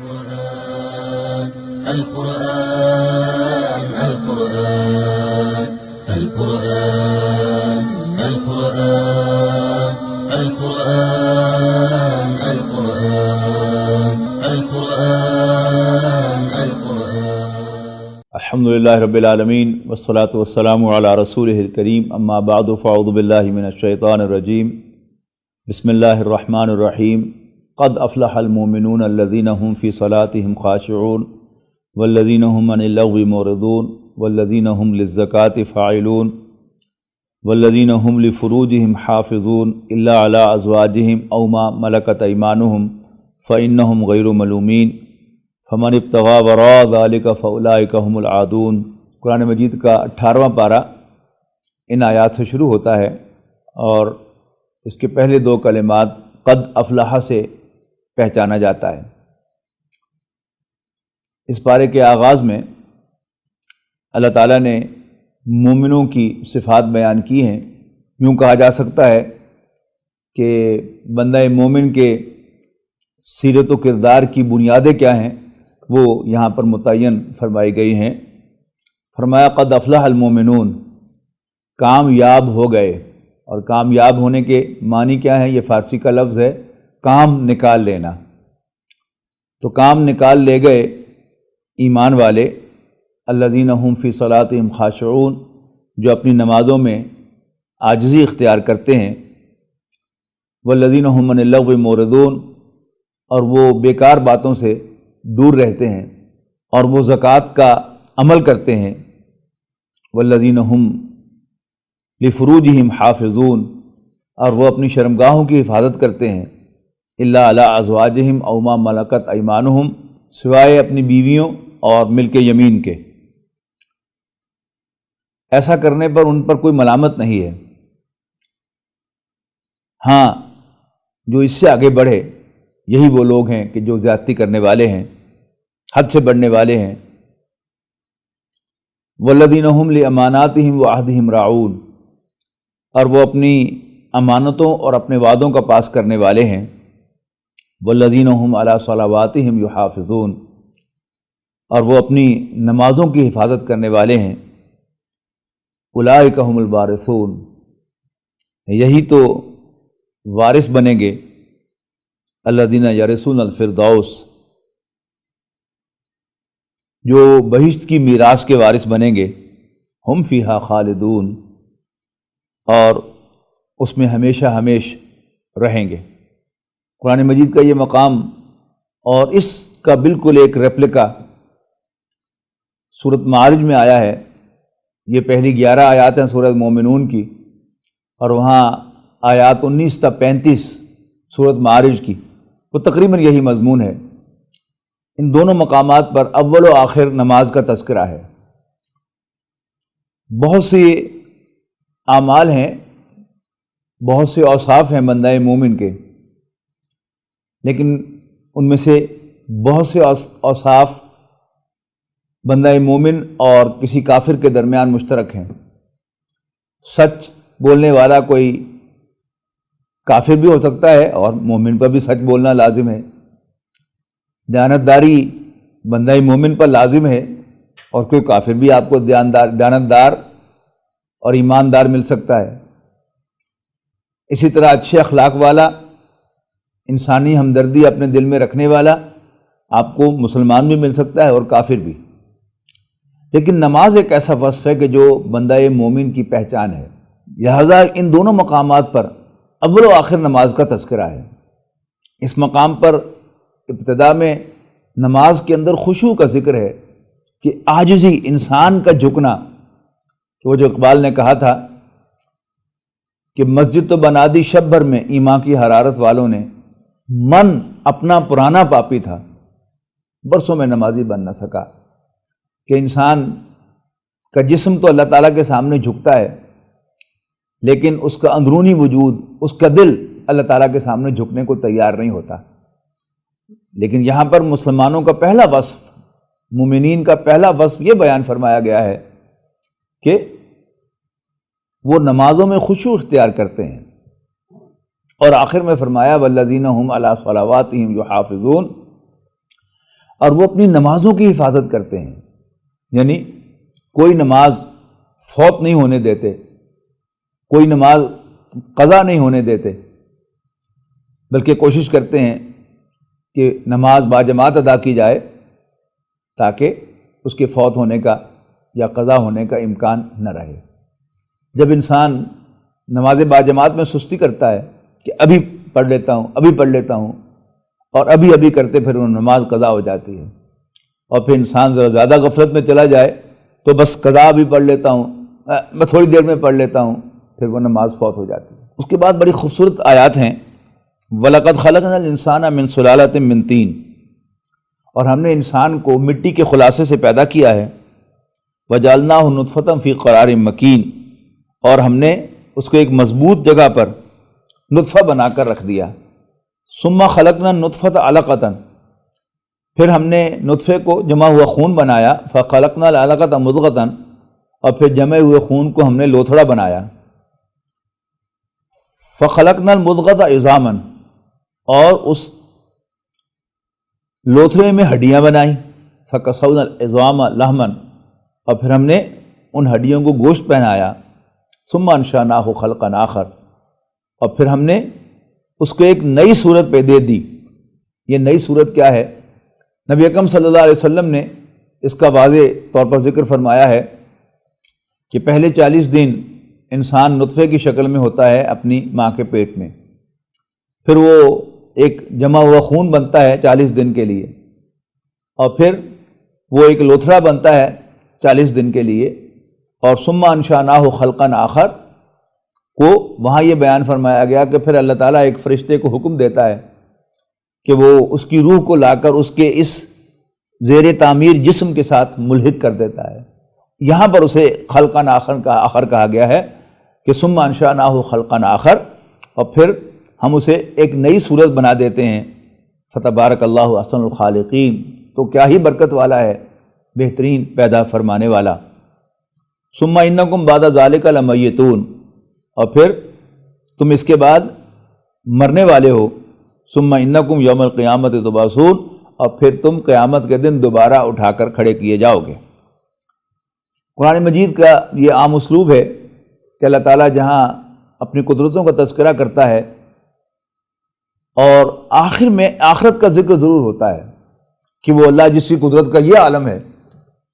القرآن القرآن القرآن القرآن القرآن القرآن القرآن القرآن الحمدللہ رب العالمین والصلاة والسلام علی رسولہ الکریم، اما بعد فاعوذ باللہ من الشیطان الرجیم، بسم اللہ الرحمن الرحیم۔ قد افلح المؤمنون الذین هم فی صلاتهم خاشعون والذین هم عن اللغو معرضون والذین هم للزکاة فاعلون والذین هم لفروجهم حافظون الا علی ازواجهم او ما ملکت ایمانهم فإنهم غیر ملومین فمن ابتغى وراء ذلك فاولئک هم العادون۔ قرآن مجید کا 18واں پارہ ان آیات سے شروع ہوتا ہے، اور اس کے پہلے دو کلمات قد افلح سے پہچانا جاتا ہے۔ اس پارے کے آغاز میں اللہ تعالیٰ نے مومنوں کی صفات بیان کی ہیں۔ یوں کہا جا سکتا ہے کہ بندہ مومن کے سیرت و کردار کی بنیادیں کیا ہیں وہ یہاں پر متعین فرمائی گئی ہیں۔ فرمایا قد افلح المومنون، کامیاب ہو گئے، اور کامیاب ہونے کے معنی کیا ہے؟ یہ فارسی کا لفظ ہے کام نکال لینا۔ تو کام نکال لے گئے ایمان والے، الذین هم فی صلاتہم خاشعون، جو اپنی نمازوں میں عاجزی اختیار کرتے ہیں، والذین هم عن اللغو معرضون، اور وہ بیکار باتوں سے دور رہتے ہیں اور وہ زکوٰۃ کا عمل کرتے ہیں، والذین هم لفروجہم حافظون، اور وہ اپنی شرمگاہوں کی حفاظت کرتے ہیں، الا علی ازواجہم او ما ملکت ایمانہم، سوائے اپنی بیویوں اور ملک یمین کے۔ ایسا کرنے پر ان پر کوئی ملامت نہیں ہے۔ ہاں، جو اس سے آگے بڑھے یہی وہ لوگ ہیں کہ جو زیادتی کرنے والے ہیں، حد سے بڑھنے والے ہیں۔ والذین هم لاماناتہم وعہدہم راعون، اور وہ اپنی امانتوں اور اپنے وعدوں کا پاس کرنے والے ہیں۔ والذین هم علی صلواتہم یحافظون، اور وہ اپنی نمازوں کی حفاظت کرنے والے ہیں۔ اولئک هم الوارثون، یہی تو وارث بنیں گے، الذین یرثون الفردوس، جو بہشت کی میراث کے وارث بنیں گے۔ ہم فیہا خالدون، اور اس میں ہمیشہ ہمیش رہیں گے۔ قرآن مجید کا یہ مقام اور اس کا بالکل ایک ریپلیکا سورۃ معارج میں آیا ہے۔ یہ پہلی 11 آیات ہیں سورۃ مومنون کی، اور وہاں آیات 19 تا 35 سورۃ معارج کی، وہ تقریباً یہی مضمون ہے۔ ان دونوں مقامات پر اول و آخر نماز کا تذکرہ ہے۔ بہت سے اعمال ہیں، بہت سے اوصاف ہیں بندہ مومن کے، لیکن ان میں سے بہت سے اوصاف بندہ مومن اور کسی کافر کے درمیان مشترک ہیں۔ سچ بولنے والا کوئی کافر بھی ہو سکتا ہے، اور مومن پر بھی سچ بولنا لازم ہے۔ دیانتداری بندہ مومن پر لازم ہے، اور کوئی کافر بھی آپ کو دیانتدار اور ایماندار مل سکتا ہے۔ اسی طرح اچھے اخلاق والا، انسانی ہمدردی اپنے دل میں رکھنے والا آپ کو مسلمان بھی مل سکتا ہے اور کافر بھی۔ لیکن نماز ایک ایسا وصف ہے کہ جو بندہ مومن کی پہچان ہے، لہذا ان دونوں مقامات پر اول و آخر نماز کا تذکرہ ہے۔ اس مقام پر ابتدا میں نماز کے اندر خشوع کا ذکر ہے کہ عاجزی، انسان کا جھکنا، کہ وہ جو اقبال نے کہا تھا کہ مسجد تو بنا دی شب بھر میں ایمان کی حرارت والوں نے، من اپنا پرانا پاپی تھا برسوں میں نمازی بن نہ سکا۔ کہ انسان کا جسم تو اللہ تعالیٰ کے سامنے جھکتا ہے، لیکن اس کا اندرونی وجود، اس کا دل اللہ تعالیٰ کے سامنے جھکنے کو تیار نہیں ہوتا۔ لیکن یہاں پر مسلمانوں کا پہلا وصف، مومنین کا پہلا وصف یہ بیان فرمایا گیا ہے کہ وہ نمازوں میں خشوع اختیار کرتے ہیں، اور آخر میں فرمایا والذین هم علی صلواتہم یحافظون، اور وہ اپنی نمازوں کی حفاظت کرتے ہیں، یعنی کوئی نماز فوت نہیں ہونے دیتے، کوئی نماز قضا نہیں ہونے دیتے، بلکہ کوشش کرتے ہیں کہ نماز باجماعت ادا کی جائے تاکہ اس کے فوت ہونے کا یا قضا ہونے کا امکان نہ رہے۔ جب انسان نماز باجماعت میں سستی کرتا ہے کہ ابھی پڑھ لیتا ہوں اور ابھی کرتے پھر وہ نماز قضا ہو جاتی ہے، اور پھر انسان ذرا زیادہ غفلت میں چلا جائے تو بس قضا بھی پڑھ لیتا ہوں، میں تھوڑی دیر میں پڑھ لیتا ہوں، پھر وہ نماز فوت ہو جاتی ہے۔ اس کے بعد بڑی خوبصورت آیات ہیں، وَلَقَدْ خَلَقْنَا الْإِنسَانَ مِنْ سُلَالَةٍ مِنْ طِينٍ، اور ہم نے انسان کو مٹی کے خلاصے سے پیدا کیا ہے، وَجَعَلْنَاهُ نُطْفَةً فِي قَرَارٍ مَكِينٍ، اور ہم نے اس کو ایک مضبوط جگہ پر نطفہ بنا کر رکھ دیا، ثُمَّ خَلَقْنَا النُّطْفَةَ عَلَقَةً، پھر ہم نے نطفے کو جمع ہوا خون بنایا، فَخَلَقْنَا الْعَلَقَةَ مُضْغَةً، اور پھر جمے ہوئے خون کو ہم نے لوتھڑا بنایا، فَخَلَقْنَا الْمُضْغَةَ عِظَامًا، اور اس لوتھڑے میں ہڈیاں بنائیں، فَكَسَوْنَا الْعِظَامَ لَحْمًا، اور پھر ہم نے ان ہڈیوں کو گوشت پہنایا، ثُمَّ أَنشَأْنَاهُ خَلْقًا آخَرَ، اور پھر ہم نے اس کو ایک نئی صورت پہ دے دی۔ یہ نئی صورت کیا ہے؟ نبی اکرم صلی اللہ علیہ وسلم نے اس کا واضح طور پر ذکر فرمایا ہے کہ پہلے 40 دن انسان نطفے کی شکل میں ہوتا ہے اپنی ماں کے پیٹ میں، پھر وہ ایک جمع ہوا خون بنتا ہے 40 دن کے لیے، اور پھر وہ ایک لوتھڑا بنتا ہے 40 دن کے لیے، اور ثم انشأناہ خلقا آخر کو وہاں یہ بیان فرمایا گیا کہ پھر اللہ تعالیٰ ایک فرشتے کو حکم دیتا ہے کہ وہ اس کی روح کو لا کر اس کے اس زیر تعمیر جسم کے ساتھ ملحق کر دیتا ہے۔ یہاں پر اسے خلقا آخر کہا گیا ہے کہ ثم انشأناہ خلقا آخر، اور پھر ہم اسے ایک نئی صورت بنا دیتے ہیں، فتبارک اللہ احسن الخالقین، تو کیا ہی برکت والا ہے بہترین پیدا فرمانے والا۔ ثم انکم بعد ذلک لمیتون، اور پھر تم اس کے بعد مرنے والے ہو، ثم انکم یوم القیامت تبعثون، اور پھر تم قیامت کے دن دوبارہ اٹھا کر کھڑے کیے جاؤ گے۔ قرآن مجید کا یہ عام اسلوب ہے کہ اللہ تعالیٰ جہاں اپنی قدرتوں کا تذکرہ کرتا ہے اور آخر میں آخرت کا ذکر ضرور ہوتا ہے کہ وہ اللہ جس کی قدرت کا یہ عالم ہے،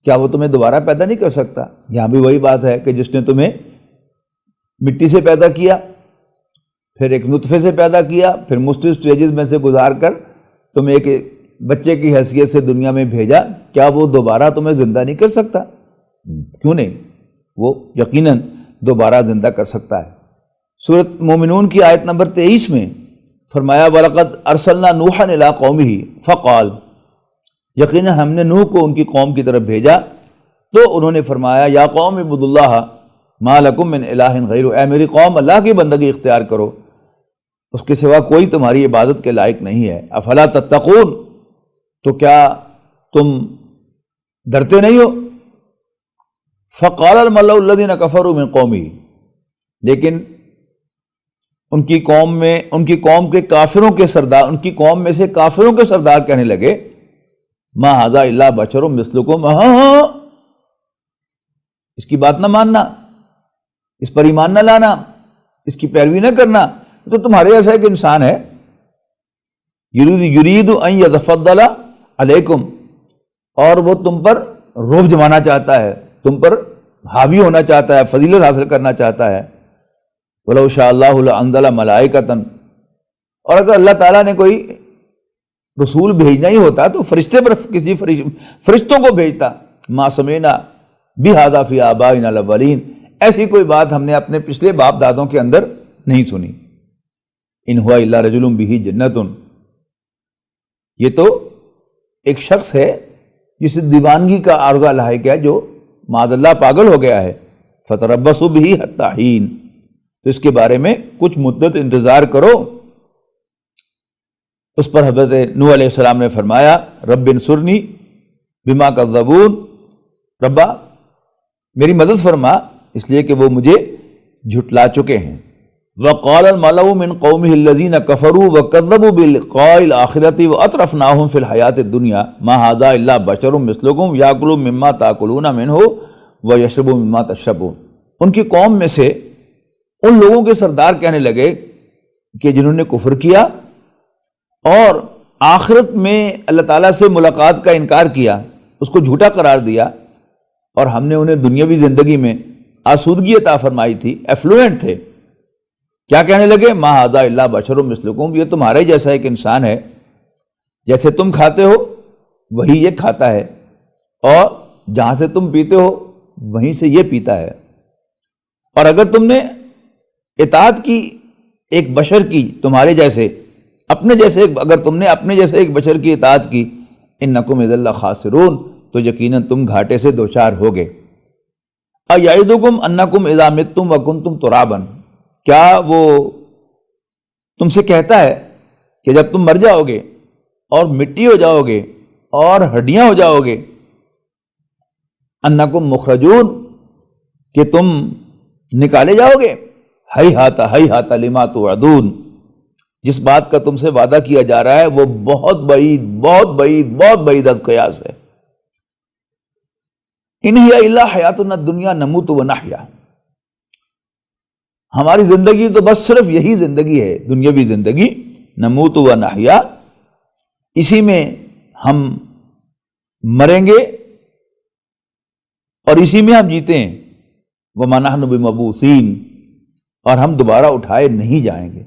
کیا وہ تمہیں دوبارہ پیدا نہیں کر سکتا؟ یہاں بھی وہی بات ہے کہ جس نے تمہیں مٹی سے پیدا کیا، پھر ایک نطفے سے پیدا کیا، پھر مختلف سٹیجز میں سے گزار کر تمہیں ایک بچے کی حیثیت سے دنیا میں بھیجا، کیا وہ دوبارہ تمہیں زندہ نہیں کر سکتا؟ کیوں نہیں، وہ یقیناً دوبارہ زندہ کر سکتا ہے۔ سورۃ مومنون کی آیت نمبر 23 میں فرمایا وَلَقَدْ أَرْسَلْنَا نُوحًا إِلَىٰ قَوْمِهِ فَقَالَ، یقیناً ہم نے نوح کو ان کی قوم کی طرف بھیجا تو انہوں نے فرمایا یا قوم اعبدوا اللہ ما لکم من الہ غیرہ، اے میری قوم اللہ کی بندگی اختیار کرو، اس کے سوا کوئی تمہاری عبادت کے لائق نہیں ہے۔ افلا تتقون، تو کیا تم ڈرتے نہیں ہو؟ فقال الملأ الذین کفروا من قومہ، لیکن ان کی قوم کے کافروں کے سردار، ان کی قوم میں سے کافروں کے سردار کہنے لگے ما ھذا الا بشر مثلکم، ہاں اس کی بات نہ ماننا، اس پر ایمان نہ لانا، اس کی پیروی نہ کرنا، تو تمہارے جیسا ایک انسان ہے، یرید ان یتفضل علیکم، اور وہ تم پر رعب جمانا چاہتا ہے، تم پر حاوی ہونا چاہتا ہے، فضیلت حاصل کرنا چاہتا ہے۔ وَلَوْ شَاءَ اللَّهُ لَأَنزَلَ مَلَائِكَةً، اور اگر اللہ تعالیٰ نے کوئی رسول بھیجنا ہی ہوتا تو فرشتے پر کسی فرشتوں کو بھیجتا۔ مَا سَمِعْنَا بِهَذَا فِي آبَائِنَا الْأَوَّلِينَ، ایسی کوئی بات ہم نے اپنے پچھلے باپ دادوں کے اندر نہیں سنی۔ إِنْ هُوَ إِلَّا رَجُلٌ بِهِ جِنَّةٌ، یہ تو ایک شخص ہے جسے دیوانگی کا عارضہ لاحق ہے، جو معاذ اللہ پاگل ہو گیا ہے۔ فَتَرَبَّصُوا بِهِ حَتَّىٰ حِينٍ، تو اس کے بارے میں کچھ مدت انتظار کرو۔ اس پر حضرت نوح علیہ السلام نے فرمایا رب انصرنی بما کذبون، ربا میری مدد فرما، اس لیے کہ وہ مجھے جھٹلا چکے ہیں۔ وقال الملأ من قومه الذين كفروا وكذبوا بلقاء الآخرة وأترفناهم في الحياة الدنيا ما هذا إلا بشر مثلكم يأكل مما تأكلون منه ويشرب مما تشربون. ان کی قوم میں سے ان لوگوں کے سردار کہنے لگے کہ جنہوں نے کفر کیا اور آخرت میں اللہ تعالیٰ سے ملاقات کا انکار کیا، اس کو جھوٹا قرار دیا، اور ہم نے انہیں دنیاوی زندگی میں آسودگی عطا فرمائی تھی، ایفلوئنٹ تھے. کیا کہنے لگے؟ ما ھذا الا بشر مثلکم، یہ تمہارے جیسا ایک انسان ہے، جیسے تم کھاتے ہو وہی یہ کھاتا ہے، اور جہاں سے تم پیتے ہو وہیں سے یہ پیتا ہے. اور اگر تم نے اطاعت کی ایک بشر کی، تمہارے جیسے اپنے جیسے، اگر تم نے اپنے جیسے ایک بشر کی اطاعت کی، انکم اذا لخاسرون، تو یقیناً تم گھاٹے سے دوچار ہوگے. ایعدکم انکم اذا متم وکنتم ترابا، کیا وہ تم سے کہتا ہے کہ جب تم مر جاؤ گے اور مٹی ہو جاؤ گے اور ہڈیاں ہو جاؤ گے، انکم مخرجون، کہ تم نکالے جاؤ گے؟ ہیہات لما توعدون، جس بات کا تم سے وعدہ کیا جا رہا ہے وہ بہت بعید بہت بعید بہت بعید از قیاس ہے. ان ہی الا حیاتنا الدنیا نموت ونحیا، ہماری زندگی تو بس صرف یہی زندگی ہے، دنیاوی زندگی، نموت ونحیا، اسی میں ہم مریں گے اور اسی میں ہم جیتے ہیں. وما نحن بمبعوثین، اور ہم دوبارہ اٹھائے نہیں جائیں گے.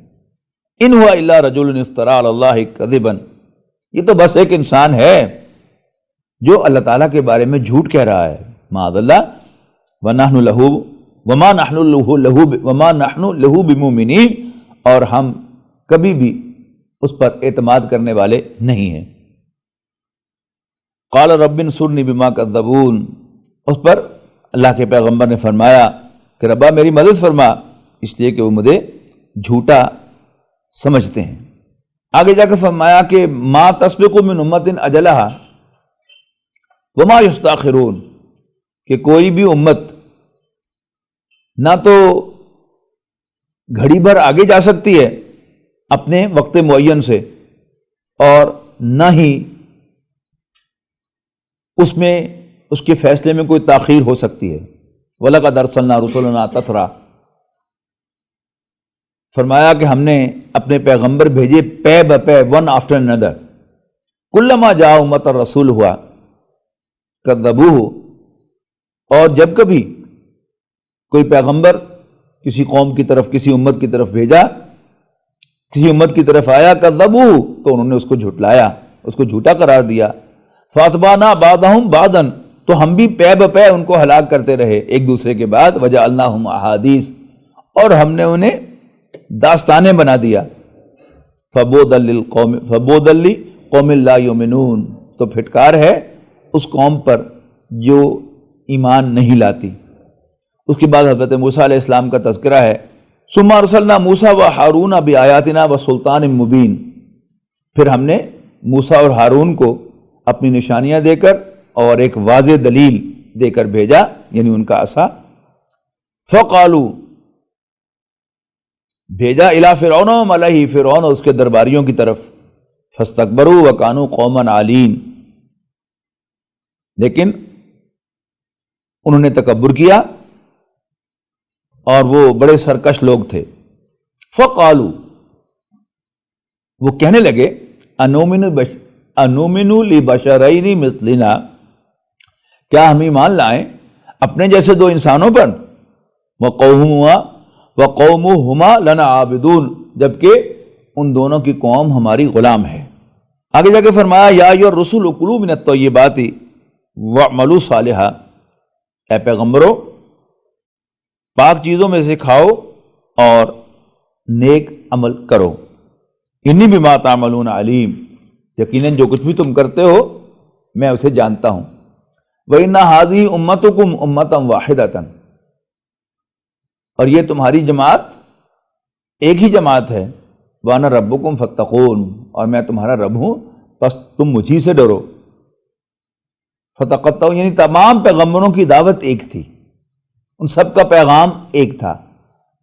ان ہوا الا رجل افترى علی اللہ کذبا، یہ تو بس ایک انسان ہے جو اللہ تعالیٰ کے بارے میں جھوٹ کہہ رہا ہے. معاذ اللہ. وما نحن له بمؤمنین، اور ہم کبھی بھی اس پر اعتماد کرنے والے نہیں ہیں. قال رب انصرنی بما کذبون، اس پر اللہ کے پیغمبر نے فرمایا کہ ربا میری مدد فرما، اس لیے کہ وہ مجھے جھوٹا سمجھتے ہیں. آگے جا کے فرمایا کہ ما تسبق من امت اجلہا وما یستاخرون، کہ کوئی بھی امت نہ تو گھڑی بھر آگے جا سکتی ہے اپنے وقت معین سے، اور نہ ہی اس میں اس کے فیصلے میں کوئی تاخیر ہو سکتی ہے. وَلَقَدْ أَرْسَلْنَا رُسُلَنَا تَتْرَىٰ، فرمایا کہ ہم نے اپنے پیغمبر بھیجے پے بپے، ون آفٹر another. کلما جاء امت الرسول ہوا کذبوہ، اور جب کبھی کوئی پیغمبر کسی قوم کی طرف، کسی امت کی طرف بھیجا، کسی امت کی طرف آیا، کذبوہ، تو انہوں نے اس کو جھٹلایا، اس کو جھوٹا قرار دیا. فاتبعنا بعضهم بعضا، تو ہم بھی پے بپے ان کو ہلاک کرتے رہے ایک دوسرے کے بعد. وجعلناہم احادیث، اور ہم نے انہیں داستانیں بنا دیا. فبودا لقوم لا یؤمنون، تو پھٹکار ہے اس قوم پر جو ایمان نہیں لاتی. اس کے بعد حضرت موسیٰ علیہ السلام کا تذکرہ ہے. ثم ارسلنا موسیٰ وہارون بآیاتنا وسلطان مبین، پھر ہم نے موسیٰ اور ہارون کو اپنی نشانیاں دے کر اور ایک واضح دلیل دے کر بھیجا، یعنی ان کا عصا. فقالو، بھیجا الی فرعون و ملئہ، فرعون اور اس کے درباریوں کی طرف. فاستکبروا وکانوا قوما عالین، لیکن انہوں نے تکبر کیا اور وہ بڑے سرکش لوگ تھے. فقالو، وہ کہنے لگے، انؤمن لبشرین مثلنا، کیا ہم ایمان لائیں اپنے جیسے دو انسانوں پر؟ وقومہما لنا عابدون، جبکہ ان دونوں کی قوم ہماری غلام ہے. آگے جا کے فرمایا یا ایھا الرسل کلوا من الطیبات واعملوا صالحا، اے پیغمبرو پاک چیزوں میں سے کھاؤ اور نیک عمل کرو. انی بما تعملون علیم، یقیناً جو کچھ بھی تم کرتے ہو میں اسے جانتا ہوں. وَإِنَّ هَٰذِهِ أُمَّتُكُمْ أُمَّةً وَاحِدَةً، اور یہ تمہاری جماعت ایک ہی جماعت ہے. وَأَنَا رَبُّكُمْ فَاتَّقُونِ، اور میں تمہارا رب ہوں بس تم مجھی سے ڈرو. فتقطعوا، یعنی تمام پیغمبروں کی دعوت ایک تھی، ان سب کا پیغام ایک تھا،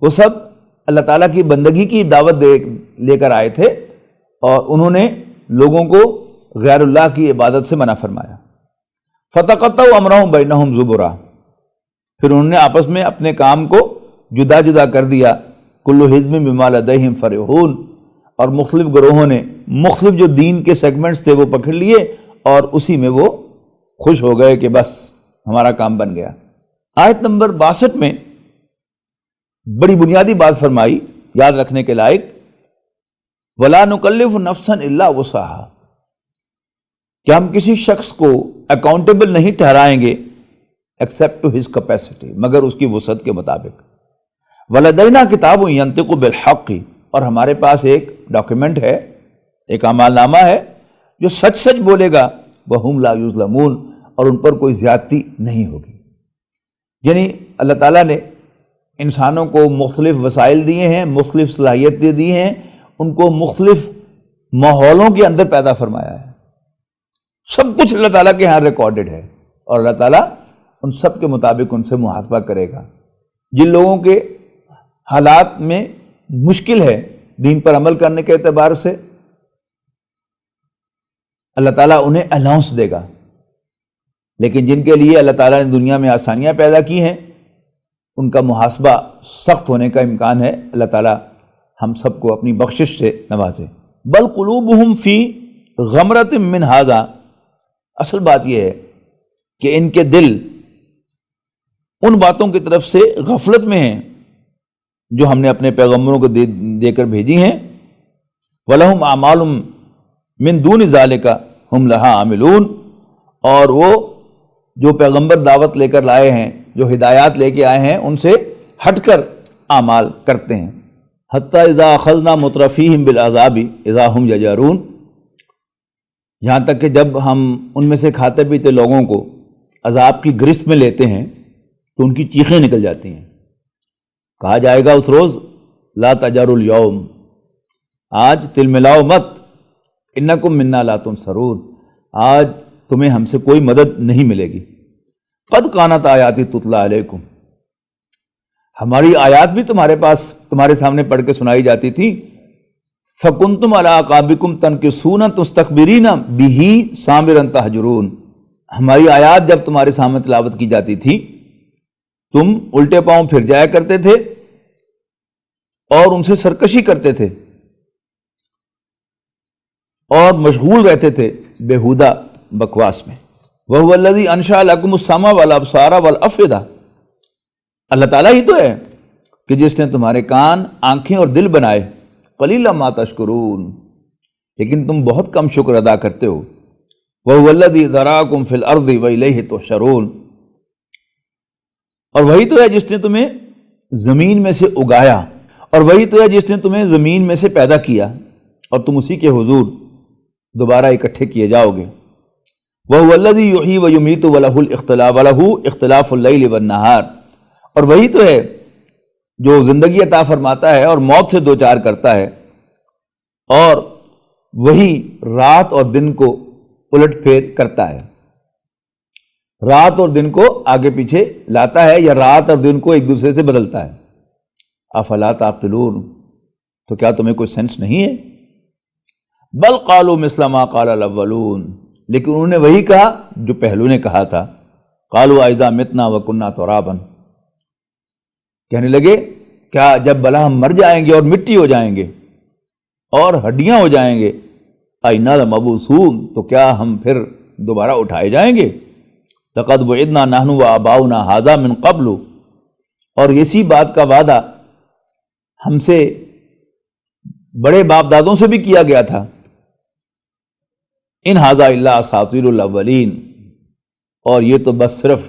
وہ سب اللہ تعالیٰ کی بندگی کی دعوت لے کر آئے تھے اور انہوں نے لوگوں کو غیر اللہ کی عبادت سے منع فرمایا۔ فَتَقَطَّعُوا أَمْرَهُمْ بَيْنَهُمْ زُبُرًا، پھر انہوں نے آپس میں اپنے کام کو جدا جدا کر دیا۔ كُلُّ حِزْبٍ بِمَا لَدَيْهِمْ فَرِحُونَ، اور مختلف گروہوں نے مختلف جو دین کے سیگمنٹس تھے وہ پکڑ لیے اور اسی میں وہ خوش ہو گئے کہ بس ہمارا کام بن گیا۔ آیت نمبر 62 میں بڑی بنیادی بات فرمائی یاد رکھنے کے لائق، وَلَا نُكَلِّفُ نَفْسًا إِلَّا وُسْعَهَا، کہ ہم کسی شخص کو اکاؤنٹیبل نہیں ٹھہرائیں گے ایکسیپٹ ٹو ہز کیپیسٹی، مگر اس کی وسعت کے مطابق۔ وَلَدَيْنَا كِتَابٌ يَنطِقُ بِالْحَقِّ، اور ہمارے پاس ایک ڈاکیومنٹ ہے، ایک اعمال نامہ ہے جو سچ سچ بولے گا، وَهُمْ لَا يُظْلَمُونَ، اور ان پر کوئی زیادتی نہیں ہوگی۔ یعنی اللہ تعالیٰ نے انسانوں کو مختلف وسائل دیے ہیں، مختلف صلاحیتیں دی ہیں، ان کو مختلف ماحولوں کے اندر پیدا فرمایا ہے۔ سب کچھ اللہ تعالیٰ کے ہاں ریکارڈڈ ہے اور اللہ تعالیٰ ان سب کے مطابق ان سے محاسبہ کرے گا۔ جن لوگوں کے حالات میں مشکل ہے دین پر عمل کرنے کے اعتبار سے، اللہ تعالیٰ انہیں الاؤنس دے گا، لیکن جن کے لیے اللہ تعالیٰ نے دنیا میں آسانیاں پیدا کی ہیں ان کا محاسبہ سخت ہونے کا امکان ہے۔ اللہ تعالیٰ ہم سب کو اپنی بخشش سے نوازے۔ بل قلوبہم فی غمرۃ من ھذا، اصل بات یہ ہے کہ ان کے دل ان باتوں کی طرف سے غفلت میں ہیں جو ہم نے اپنے پیغمبروں کو دے کر بھیجی ہیں۔ وَلَهُمْ أَعْمَالٌ مِّن دُونِ ذَلِكَ هُمْ لَهَا عَامِلُونَ، اور وہ جو پیغمبر دعوت لے کر لائے ہیں، جو ہدایات لے کے آئے ہیں، ان سے ہٹ کر اعمال کرتے ہیں۔ حتیٰ اذا اخذنا مترفیہم بالعذاب اذا ہم یجارون، یہاں تک کہ جب ہم ان میں سے کھاتے پیتے لوگوں کو عذاب کی گرفت میں لیتے ہیں تو ان کی چیخیں نکل جاتی ہیں۔ کہا جائے گا اس روز لا تجاروا اليوم، آج تل ملاؤ مت، انکم منا لا تنصرون، آج تمہیں ہم سے کوئی مدد نہیں ملے گی۔ قد کانت آیاتی تتلی علیکم، ہماری آیات بھی تمہارے پاس تمہارے سامنے پڑھ کے سنائی جاتی تھی۔ فکنتم علی اعقابکم تنکصون تستکبرین بہ سامرا تہجرون، ہماری آیات جب تمہارے سامنے تلاوت کی جاتی تھی تم الٹے پاؤں پھر جایا کرتے تھے اور ان سے سرکشی کرتے تھے اور مشغول رہتے تھے بیہودہ بکواس میں۔ وَهُوَ الَّذِي أَنشَأَ لَكُمُ السَّمْعَ وَالْأَبْصَارَ وَالْأَفْئِدَةَ، اللہ تعالیٰ ہی تو ہے کہ جس نے تمہارے کان، آنکھیں اور دل بنائے۔ قَلِيلًا مَا تَشْكُرُونَ، لیکن تم بہت کم شکر ادا کرتے ہو۔ وَهُوَ الَّذِي ذَرَأَكُمْ فِي الْأَرْضِ وَإِلَيْهِ تُحْشَرُونَ، اور وہی تو ہے جس نے تمہیں زمین میں سے اگایا، اور وہی تو ہے جس نے تمہیں زمین میں سے پیدا کیا اور تم اسی کے حضور دوبارہ اکٹھے کیے جاؤ گے۔ وَهُوَ الَّذِي يُحْيِي وَيُمِيتُ وَلَهُ اخْتِلَافُ اللَّيْلِ وَالنَّهَارِ، اور وہی تو ہے جو زندگی عطا فرماتا ہے اور موت سے دوچار کرتا ہے، اور وہی رات اور دن کو الٹ پھیر کرتا ہے، رات اور دن کو آگے پیچھے لاتا ہے یا رات اور دن کو ایک دوسرے سے بدلتا ہے۔ افلا تعقلون، تو کیا تمہیں کوئی سینس نہیں ہے؟ بل قالوا مثل ما قال الاولون، لیکن انہوں نے وہی کہا جو پہلو نے کہا تھا۔ قالوا اذا متنا وكنا ترابا، کہنے لگے کیا جب بلا ہم مر جائیں گے اور مٹی ہو جائیں گے اور ہڈیاں ہو جائیں گے، اِنَّا لَمَبْعُوثُونَ، تو کیا ہم پھر دوبارہ اٹھائے جائیں گے؟ لَقَدْ وُعِدْنَا نَحْنُ وَآبَاؤُنَا هَذَا مِن قَبْلُ، اور اسی بات کا وعدہ ہم سے بڑے باپ دادوں سے بھی کیا گیا تھا۔ ان ھذا الا اساطیر الاولین، اور یہ تو بس صرف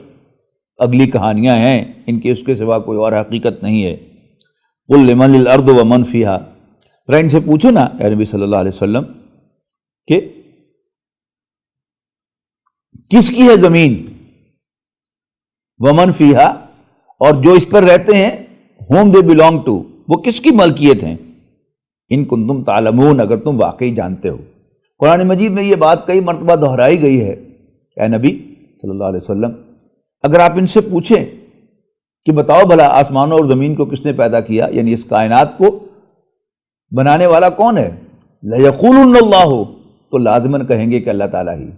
اگلی کہانیاں ہیں، ان کے اس کے سوا کوئی اور حقیقت نہیں ہے۔ قل لمن الارض ومن فیہا، ذرا ان سے پوچھو نا اے نبی صلی اللہ علیہ وسلم کہ کس کی ہے زمین، ومن فیہا، اور جو اس پر رہتے ہیں، whom they belong to، وہ کس کی ملکیت ہیں؟ ان کنتم تعلمون، اگر تم واقعی جانتے ہو۔ قرآن مجید میں یہ بات کئی مرتبہ دہرائی گئی ہے۔ اے نبی صلی اللہ علیہ وسلم، اگر آپ ان سے پوچھیں کہ بتاؤ بھلا آسمانوں اور زمین کو کس نے پیدا کیا، یعنی اس کائنات کو بنانے والا کون ہے؟ لَيَقُولُنَّ اللَّهُ، تو لازماً کہیں گے کہ اللہ تعالیٰ ہی۔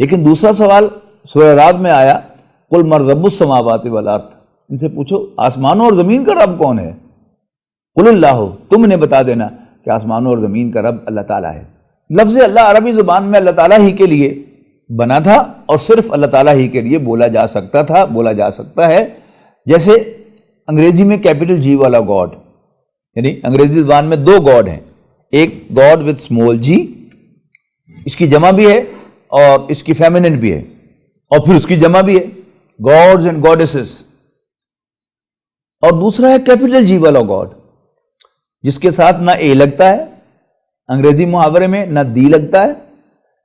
لیکن دوسرا سوال سورہ رعد میں آیا، قُلْ مَن رَبُّ السَّمَاوَاتِ وَالْأَرْضِ، ان سے پوچھو آسمانوں اور زمین کا رب کون ہے؟ قُلِ اللَّهُ، تم انہیں بتا دینا کہ آسمانوں اور زمین کا رب اللہ تعالیٰ ہے۔ لفظ اللہ عربی زبان میں اللہ تعالیٰ ہی کے لیے بنا تھا اور صرف اللہ تعالیٰ ہی کے لیے بولا جا سکتا تھا، بولا جا سکتا ہے، جیسے انگریزی میں کیپٹل جی والا گاڈ، یعنی انگریزی زبان میں دو گاڈ ہیں، ایک گاڈ وتھ اسمال جی، اس کی جمع بھی ہے اور اس کی فیمینن بھی ہے، اور پھر اس کی جمع بھی ہے، گاڈز اینڈ گاڈیسز، اور دوسرا ہے کیپٹل جی والا گاڈ جس کے ساتھ نہ اے لگتا ہے انگریزی محاورے میں، نہ دی لگتا ہے،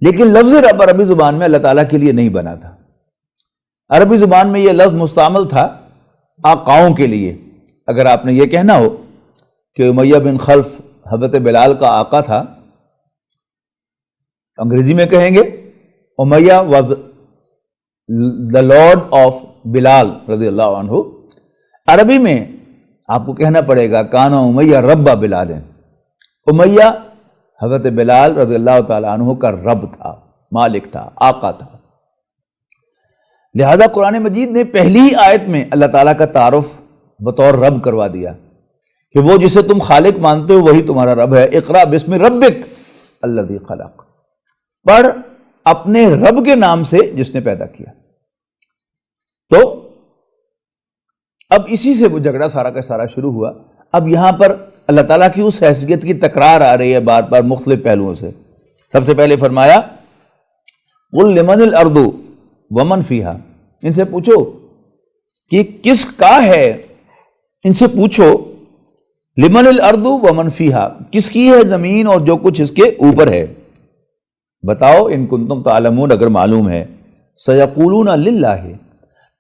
لیکن لفظ رب عربی زبان میں اللہ تعالیٰ کے لیے نہیں بنا تھا۔ عربی زبان میں یہ لفظ مستعمل تھا آقاؤں کے لیے۔ اگر آپ نے یہ کہنا ہو کہ امیہ بن خلف حضرت بلال کا آقا تھا، انگریزی میں کہیں گے امیہ واز the lord of بلال رضی اللہ عنہ۔ عربی میں آپ کو کہنا پڑے گا کانا امیہ رب بلال، امیہ حضرت بلال رضی اللہ تعالیٰ عنہ کا رب تھا، مالک تھا، آقا تھا۔ لہذا قرآن مجید نے پہلی ہی آیت میں اللہ تعالیٰ کا تعارف بطور رب کروا دیا کہ وہ جسے تم خالق مانتے ہو وہی تمہارا رب ہے۔ اقرا بسم ربک الذی خلق، پڑھ اپنے رب کے نام سے جس نے پیدا کیا۔ تو اب اسی سے وہ جھگڑا سارا کا سارا شروع ہوا۔ اب یہاں پر اللہ تعالیٰ کی اس حیثیت کی تکرار آ رہی ہے بار بار مختلف پہلوؤں سے۔ سب سے پہلے فرمایا قُلْ لِمَنِ الْأَرْضُ وَمَنْ فِيهَا، ان سے پوچھو کہ کس کا ہے، ان سے پوچھو لمن الارض ومن فیها، کس کی ہے زمین اور جو کچھ اس کے اوپر ہے، بتاؤ ان کنتم تعلمون، اگر معلوم ہے۔ سیقولون للہ،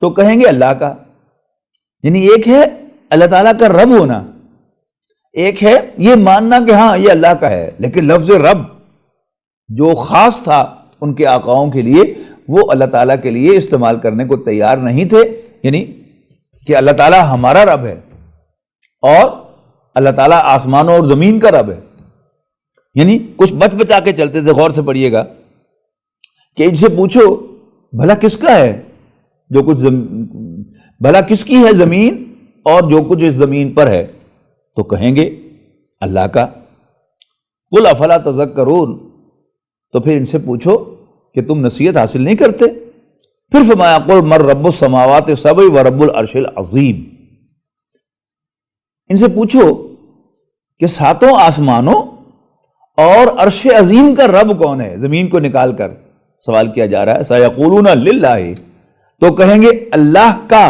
تو کہیں گے اللہ کا، یعنی ایک ہے اللہ تعالیٰ کا رب ہونا، ایک ہے یہ ماننا کہ ہاں یہ اللہ کا ہے، لیکن لفظ رب جو خاص تھا ان کے آقاؤں کے لیے وہ اللہ تعالیٰ کے لیے استعمال کرنے کو تیار نہیں تھے، یعنی کہ اللہ تعالیٰ ہمارا رب ہے اور اللہ تعالیٰ آسمانوں اور زمین کا رب ہے، یعنی کچھ بچ بچا کے چلتے تھے۔ غور سے پڑھیے گا کہ ان سے پوچھو بھلا کس کا ہے جو کچھ بھلا کس کی ہے زمین اور جو کچھ اس زمین پر ہے، تو کہیں گے اللہ کا۔ قل افلا تذکرون، تو پھر ان سے پوچھو کہ تم نصیحت حاصل نہیں کرتے۔ پھر فرمایا قل من رب السماوات السبع و رب العرش العظیم، ان سے پوچھو کہ ساتوں آسمانوں اور عرش عظیم کا رب کون ہے، زمین کو نکال کر سوال کیا جا رہا ہے۔ سیقولون للہ، تو کہیں گے اللہ کا،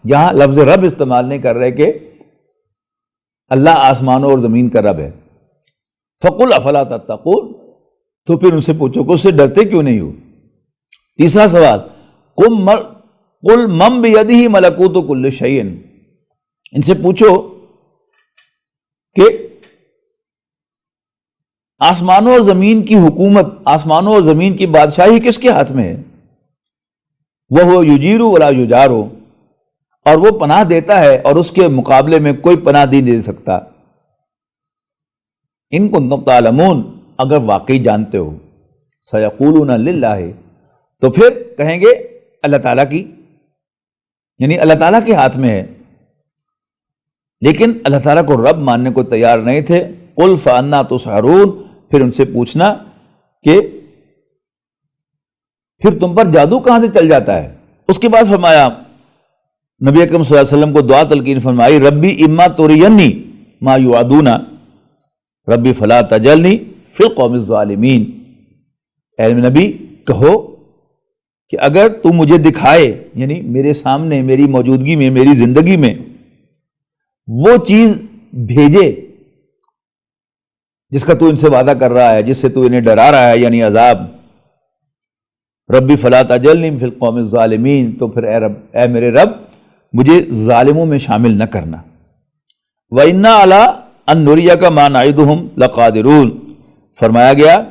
یہاں لفظ رب استعمال نہیں کر رہے کہ اللہ آسمانوں اور زمین کا رب ہے۔ فقل افلا تتقون، تو پھر ان سے پوچھو کہ اس سے ڈرتے کیوں نہیں ہو۔ تیسرا سوال قل من بیدہ ملکوت کل شیء، ان سے پوچھو کہ آسمانوں اور زمین کی حکومت، آسمانوں اور زمین کی بادشاہی کس کے ہاتھ میں ہے؟ وَهُوَ يُجِيرُ وَلَا يُجَارُ، اور وہ پناہ دیتا ہے اور اس کے مقابلے میں کوئی پناہ نہیں دے سکتا۔ ان کنتم تعلمون، اگر واقعی جانتے ہو۔ سیقولون للہ، تو پھر کہیں گے اللہ تعالیٰ کی، یعنی اللہ تعالیٰ کے ہاتھ میں ہے، لیکن اللہ تعالیٰ کو رب ماننے کو تیار نہیں تھے۔ قل فأنا تسحرون، پھر ان سے پوچھنا کہ پھر تم پر جادو کہاں سے چل جاتا ہے۔ اس کے بعد فرمایا نبی اکرم صلی اللہ علیہ وسلم کو دعا تلقین فرمائی، ربی اما ترینی ما یوعدون ربی فلا تجلنی فی القوم الظالمین، اے نبی کہو کہ اگر تو مجھے دکھائے، یعنی میرے سامنے میری موجودگی میں میری زندگی میں وہ چیز بھیجے جس کا تو ان سے وعدہ کر رہا ہے، جس سے تو انہیں ڈرا رہا ہے، یعنی عذاب، ربی فلا تجلنی فی القوم الظالمین، تو پھر اے میرے رب مجھے ظالموں میں شامل نہ کرنا۔ وَإِنَّا عَلَىٰ أَن نُرِيَكَ مَا نَعِدُهُمْ لَقَادِرُونَ، فرمایا گیا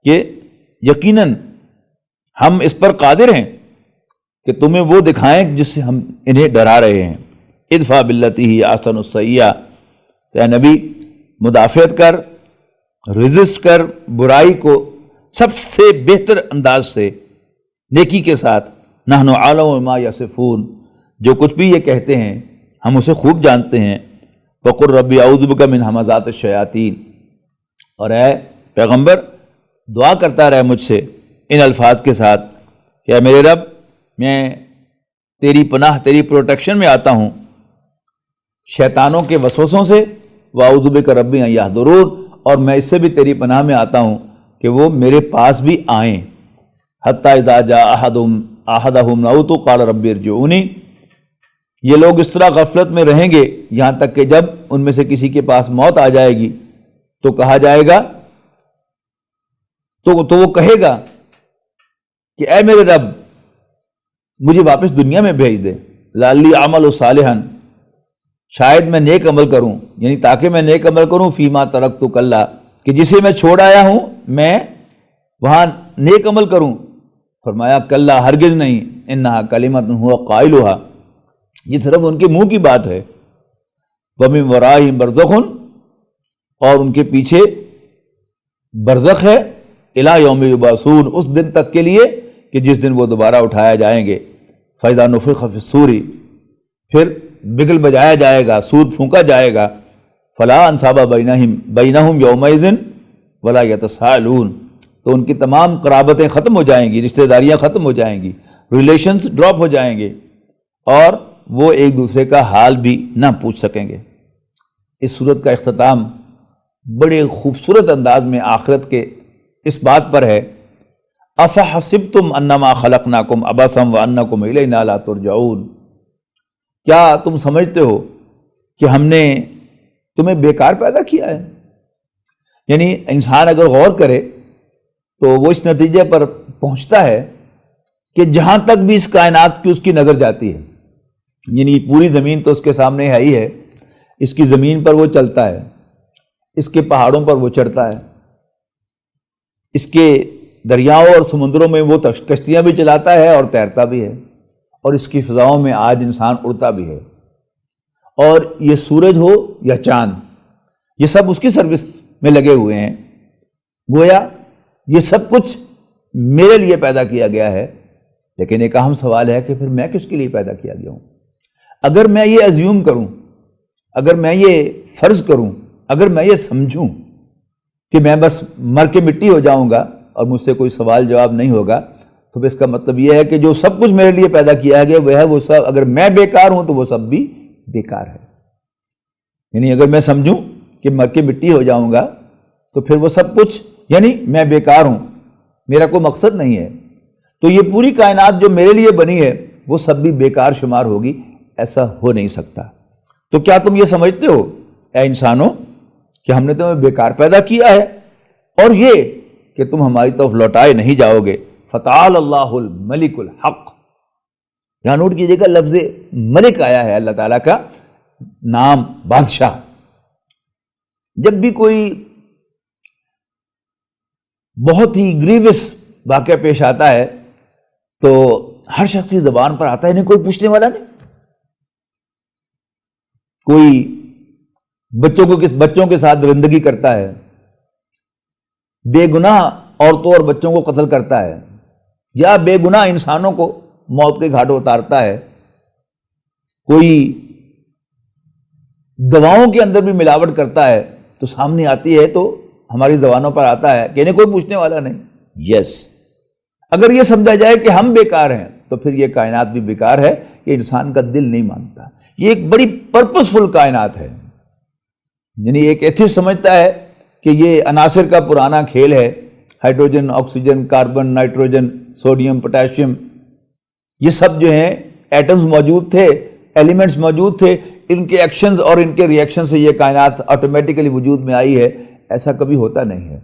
کہ یقیناً ہم اس پر قادر ہیں کہ تمہیں وہ دکھائیں جس سے ہم انہیں ڈرا رہے ہیں۔ ادفع باللتی ہی احسن السیئہ، کہ اے نبی مدافعت کر، ریزسٹ کر برائی کو سب سے بہتر انداز سے، نیکی کے ساتھ۔ نحن اعلم بما یصفون، جو کچھ بھی یہ کہتے ہیں ہم اسے خوب جانتے ہیں۔ وقل ربی اعوذ بک من ہمزات الشیاطین، اور اے پیغمبر دعا کرتا رہے مجھ سے ان الفاظ کے ساتھ کہ اے میرے رب میں تیری پناہ، تیری پروٹیکشن میں آتا ہوں شیطانوں کے وسوسوں سے، واعوذ بک ربی ان یحضرون، اور میں اس سے بھی تیری پناہ میں آتا ہوں کہ وہ میرے پاس بھی آئیں۔ حتی اذا جاء احدہم الموت قال رب ارجعونی، یہ لوگ اس طرح غفلت میں رہیں گے یہاں تک کہ جب ان میں سے کسی کے پاس موت آ جائے گی تو کہا جائے گا، تو وہ کہے گا کہ اے میرے رب مجھے واپس دنیا میں بھیج دے، لعلی اعمل صالحا، شاید میں نیک عمل کروں، یعنی تاکہ میں نیک عمل کروں، فیما ترکت کلا، کہ جسے میں چھوڑ آیا ہوں میں وہاں نیک عمل کروں۔ فرمایا کلا، ہرگز نہیں، انہا کلمۃ ہوا قائلھا، یہ صرف ان کے منہ کی بات ہے۔ ومن ورائہم برزخ، اور ان کے پیچھے برزخ ہے، الی یوم یبعثون، اس دن تک کے لیے کہ جس دن وہ دوبارہ اٹھایا جائیں گے۔ فاذا نفخ فی الصور، پھر بگل بجایا جائے گا، سور پھونکا جائے گا۔ فلا انصاب بینہم یومئذ ولا یتساءلون، تو ان کی تمام قرابتیں ختم ہو جائیں گی، رشتہ داریاں ختم ہو جائیں گی، ریلیشنز ڈراپ ہو جائیں گے، اور وہ ایک دوسرے کا حال بھی نہ پوچھ سکیں گے۔ اس صورت کا اختتام بڑے خوبصورت انداز میں آخرت کے اس بات پر ہے، افحسبتم انما خلقناکم عبثا وانکم الینا لا ترجعون، کیا تم سمجھتے ہو کہ ہم نے تمہیں بیکار پیدا کیا ہے؟ یعنی انسان اگر غور کرے تو وہ اس نتیجے پر پہنچتا ہے کہ جہاں تک بھی اس کائنات کی اس کی نظر جاتی ہے، یعنی پوری زمین تو اس کے سامنے ہے ہی ہے، اس کی زمین پر وہ چلتا ہے، اس کے پہاڑوں پر وہ چڑھتا ہے، اس کے دریاؤں اور سمندروں میں وہ کشتیاں بھی چلاتا ہے اور تیرتا بھی ہے، اور اس کی فضاؤں میں آج انسان اڑتا بھی ہے، اور یہ سورج ہو یا چاند، یہ سب اس کی سروس میں لگے ہوئے ہیں۔ گویا یہ سب کچھ میرے لیے پیدا کیا گیا ہے، لیکن ایک اہم سوال ہے کہ پھر میں کس کے لیے پیدا کیا گیا ہوں؟ اگر میں یہ ایزیوم کروں، اگر میں یہ فرض کروں، اگر میں یہ سمجھوں کہ میں بس مر کے مٹی ہو جاؤں گا اور مجھ سے کوئی سوال جواب نہیں ہوگا، تو اس کا مطلب یہ ہے کہ جو سب کچھ میرے لیے پیدا کیا گیا وہ ہے، وہ سب اگر میں بیکار ہوں تو وہ سب بھی بیکار ہے۔ یعنی اگر میں سمجھوں کہ مر کے مٹی ہو جاؤں گا تو پھر وہ سب کچھ، یعنی میں بیکار ہوں، میرا کوئی مقصد نہیں ہے، تو یہ پوری کائنات جو میرے لیے بنی ہے وہ سب بھی بیکار شمار ہوگی، ایسا ہو نہیں سکتا۔ تو کیا تم یہ سمجھتے ہو اے انسانوں کہ ہم نے تمہیں بیکار پیدا کیا ہے، اور یہ کہ تم ہماری طرف لوٹائے نہیں جاؤ گے؟ فتعال اللہ الملک الحق، یہاں نوٹ کیجیے گا لفظ ملک آیا ہے، اللہ تعالیٰ کا نام بادشاہ۔ جب بھی کوئی بہت ہی گریوس واقعہ پیش آتا ہے تو ہر شخص کی زبان پر آتا ہے، نہیں کوئی پوچھنے والا نہیں، کوئی بچوں کے ساتھ درندگی کرتا ہے، بے گناہ عورتوں اور بچوں کو قتل کرتا ہے، یا بے گناہ انسانوں کو موت کے گھاٹ اتارتا ہے، کوئی دواؤں کے اندر بھی ملاوٹ کرتا ہے، تو سامنے آتی ہے تو ہماری زبانوں پر آتا ہے کہ انہیں کوئی پوچھنے والا نہیں۔ یس، اگر یہ سمجھا جائے کہ ہم بیکار ہیں تو پھر یہ کائنات بھی بیکار ہے، یہ انسان کا دل نہیں مانتا۔ یہ ایک بڑی پرپسفل کائنات ہے، یعنی ایک ایتھسٹ سمجھتا ہے کہ یہ عناصر کا پرانا کھیل ہے، hydrogen, oxygen, carbon, nitrogen, sodium, potassium, یہ سب جو ہیں ایٹمز موجود تھے، ایلیمنٹس موجود تھے، ان کے ایکشنز اور ان کے ریئیکشن سے یہ کائنات آٹومیٹیکلی وجود میں آئی ہے، ایسا کبھی ہوتا نہیں ہے۔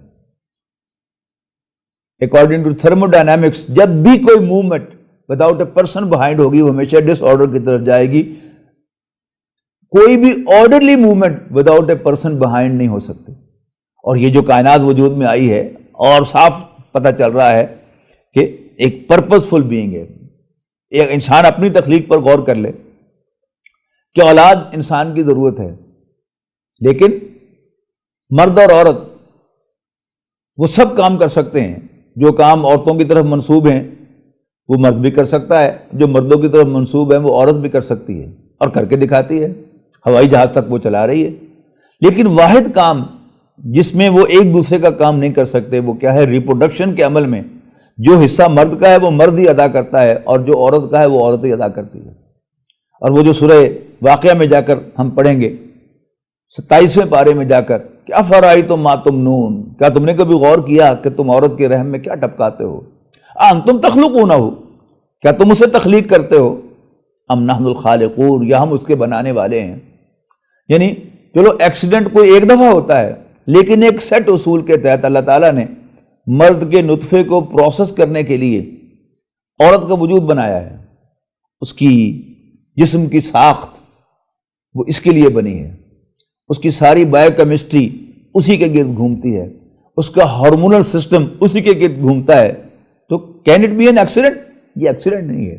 اکارڈنگ ٹو تھرمو ڈائنامکس، جب بھی کوئی movement without a person behind ہوگی وہ ہمیشہ ڈس آرڈر کی طرف جائے گی، کوئی بھی orderly movement without a person behind نہیں ہو سکتی۔ اور یہ جو کائنات وجود میں آئی ہے، اور صاف پتہ چل رہا ہے کہ ایک پرپسفل بینگ ہے، ایک انسان اپنی تخلیق پر غور کر لے کہ اولاد انسان کی ضرورت ہے، لیکن مرد اور عورت وہ سب کام کر سکتے ہیں۔ جو کام عورتوں کی طرف منسوب ہیں وہ مرد بھی کر سکتا ہے، جو مردوں کی طرف منسوب ہیں وہ عورت بھی کر سکتی ہے، اور کر کے دکھاتی ہے، ہوائی جہاز تک وہ چلا رہی ہے۔ لیکن واحد کام جس میں وہ ایک دوسرے کا کام نہیں کر سکتے وہ کیا ہے؟ ریپروڈکشن کے عمل میں جو حصہ مرد کا ہے وہ مرد ہی ادا کرتا ہے، اور جو عورت کا ہے وہ عورت ہی ادا کرتی ہے۔ اور وہ جو سورہ واقعہ میں جا کر ہم پڑھیں گے 27ویں پارے میں جا کر کہ افرأیتم ما تمنون، کیا تم نے کبھی غور کیا کہ تم عورت کے رحم میں کیا ٹپکاتے ہو؟ انتم تخلقونہ، کیا تم اسے تخلیق کرتے ہو؟ ام نحن الخالقون، یا ہم اس کے بنانے والے ہیں۔ یعنی چلو ایکسیڈنٹ کوئی ایک دفعہ ہوتا ہے، لیکن ایک سیٹ اصول کے تحت اللہ تعالیٰ نے مرد کے نطفے کو پروسیس کرنے کے لیے عورت کا وجود بنایا ہے۔ اس کی جسم کی ساخت وہ اس کے لیے بنی ہے، اس کی ساری بایو کیمسٹری اسی کے گرد گھومتی ہے، اس کا ہارمونل سسٹم اسی کے گرد گھومتا ہے۔ تو can it be an accident? یہ ایکسیڈنٹ نہیں ہے،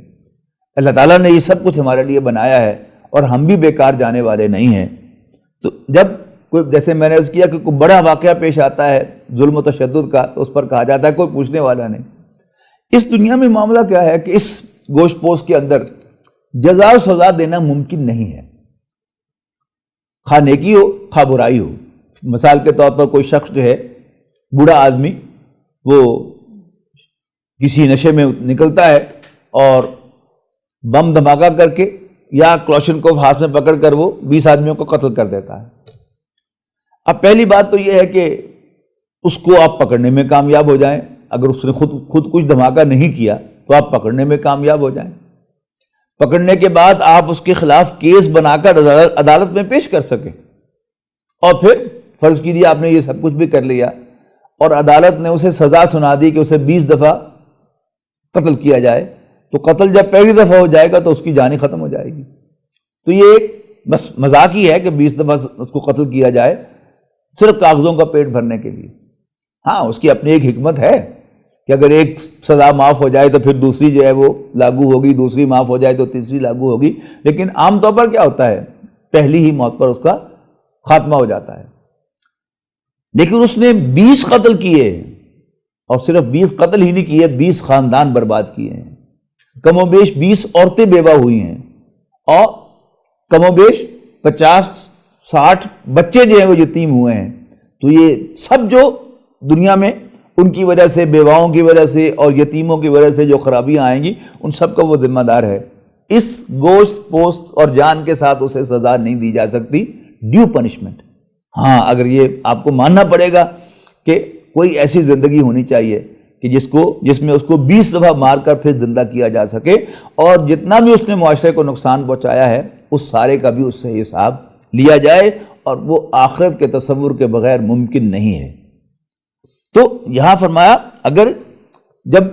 اللہ تعالیٰ نے یہ سب کچھ ہمارے لیے بنایا ہے، اور ہم بھی بیکار جانے والے نہیں ہیں۔ تو جب کوئی، جیسے میں نے عرض کیا کہ کوئی بڑا واقعہ پیش آتا ہے ظلم و تشدد کا، تو اس پر کہا جاتا ہے کوئی پوچھنے والا نہیں۔ اس دنیا میں معاملہ کیا ہے کہ اس گوشت پوش کے اندر جزا و سزا دینا ممکن نہیں ہے، خواہ نیکی ہو خواہ برائی ہو۔ مثال کے طور پر کوئی شخص جو ہے، بوڑھا آدمی، وہ کسی نشے میں نکلتا ہے اور بم دھماکہ کر کے یا کلاشنکوف ہاتھ میں پکڑ کر وہ 20 آدمیوں کو قتل کر دیتا ہے۔ اب پہلی بات تو یہ ہے کہ اس کو آپ پکڑنے میں کامیاب ہو جائیں، اگر اس نے خود کچھ دھماکہ نہیں کیا تو آپ پکڑنے میں کامیاب ہو جائیں، پکڑنے کے بعد آپ اس کے خلاف کیس بنا کر عدالت میں پیش کر سکیں، اور پھر فرض کیجیے آپ نے یہ سب کچھ بھی کر لیا اور عدالت نے اسے سزا سنا دی کہ اسے 20 دفعہ قتل کیا جائے، تو قتل جب پہلی دفعہ ہو جائے گا تو اس کی جان ہی ختم ہو جائے گی۔ تو یہ ایک بس مذاق ہی ہے کہ 20 دفعہ اس کو قتل کیا جائے صرف کاغذوں کا پیٹ بھرنے کے لیے۔ ہاں، اس کی اپنی ایک حکمت ہے کہ اگر ایک سزا معاف ہو جائے تو پھر دوسری جو ہے وہ لاگو ہوگی، دوسری معاف ہو جائے تو تیسری لاگو ہوگی، لیکن عام طور پر کیا ہوتا ہے؟ پہلی ہی موت پر اس کا خاتمہ ہو جاتا ہے۔ لیکن اس نے 20 قتل کیے، اور صرف 20 قتل ہی نہیں کیے، 20 خاندان برباد کیے ہیں، کم و بیش 20 عورتیں بیوہ ہوئی ہیں، اور کم و بیش 50-60 بچے جو ہیں وہ یتیم ہوئے ہیں۔ تو یہ سب جو دنیا میں ان کی وجہ سے، بیواؤں کی وجہ سے اور یتیموں کی وجہ سے جو خرابیاں آئیں گی، ان سب کا وہ ذمہ دار ہے۔ اس گوشت پوست اور جان کے ساتھ اسے سزا نہیں دی جا سکتی، ڈیو پنشمنٹ۔ ہاں، اگر یہ آپ کو ماننا پڑے گا کہ کوئی ایسی زندگی ہونی چاہیے کہ جس میں اس کو 20 دفعہ مار کر پھر زندہ کیا جا سکے، اور جتنا بھی اس نے معاشرے کو نقصان پہنچایا ہے اس سارے کا بھی اس سے حساب لیا جائے، اور وہ آخرت کے تصور کے بغیر ممکن نہیں ہے۔ تو یہاں فرمایا اگر جب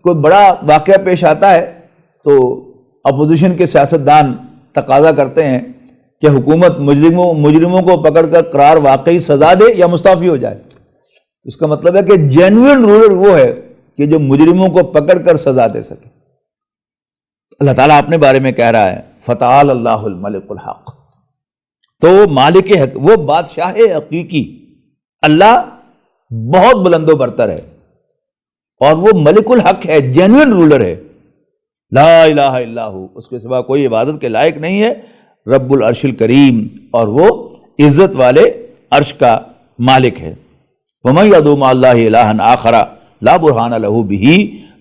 کوئی بڑا واقعہ پیش آتا ہے تو اپوزیشن کے سیاستدان تقاضا کرتے ہیں کہ حکومت مجرموں کو پکڑ کر قرار واقعی سزا دے یا مستعفی ہو جائے۔ اس کا مطلب ہے کہ جینوئن رولر وہ ہے کہ جو مجرموں کو پکڑ کر سزا دے سکے۔ اللہ تعالیٰ اپنے بارے میں کہہ رہا ہے فتعال اللہ الملک الحق، تو مالک حق، وہ بادشاہ حقیقی اللہ بہت بلند و برتر ہے، اور وہ ملک الحق ہے، جینوئن رولر ہے، لا الہ الا ہو، اس کے سوا کوئی عبادت کے لائق نہیں ہے، رب العرش الکریم، اور وہ عزت والے عرش کا مالک ہے۔ وَمَن يَدْعُ مَعَ اللَّهِ إِلَٰهًا آخَرَ لَا بُرْهَانَ لَهُ بِهِ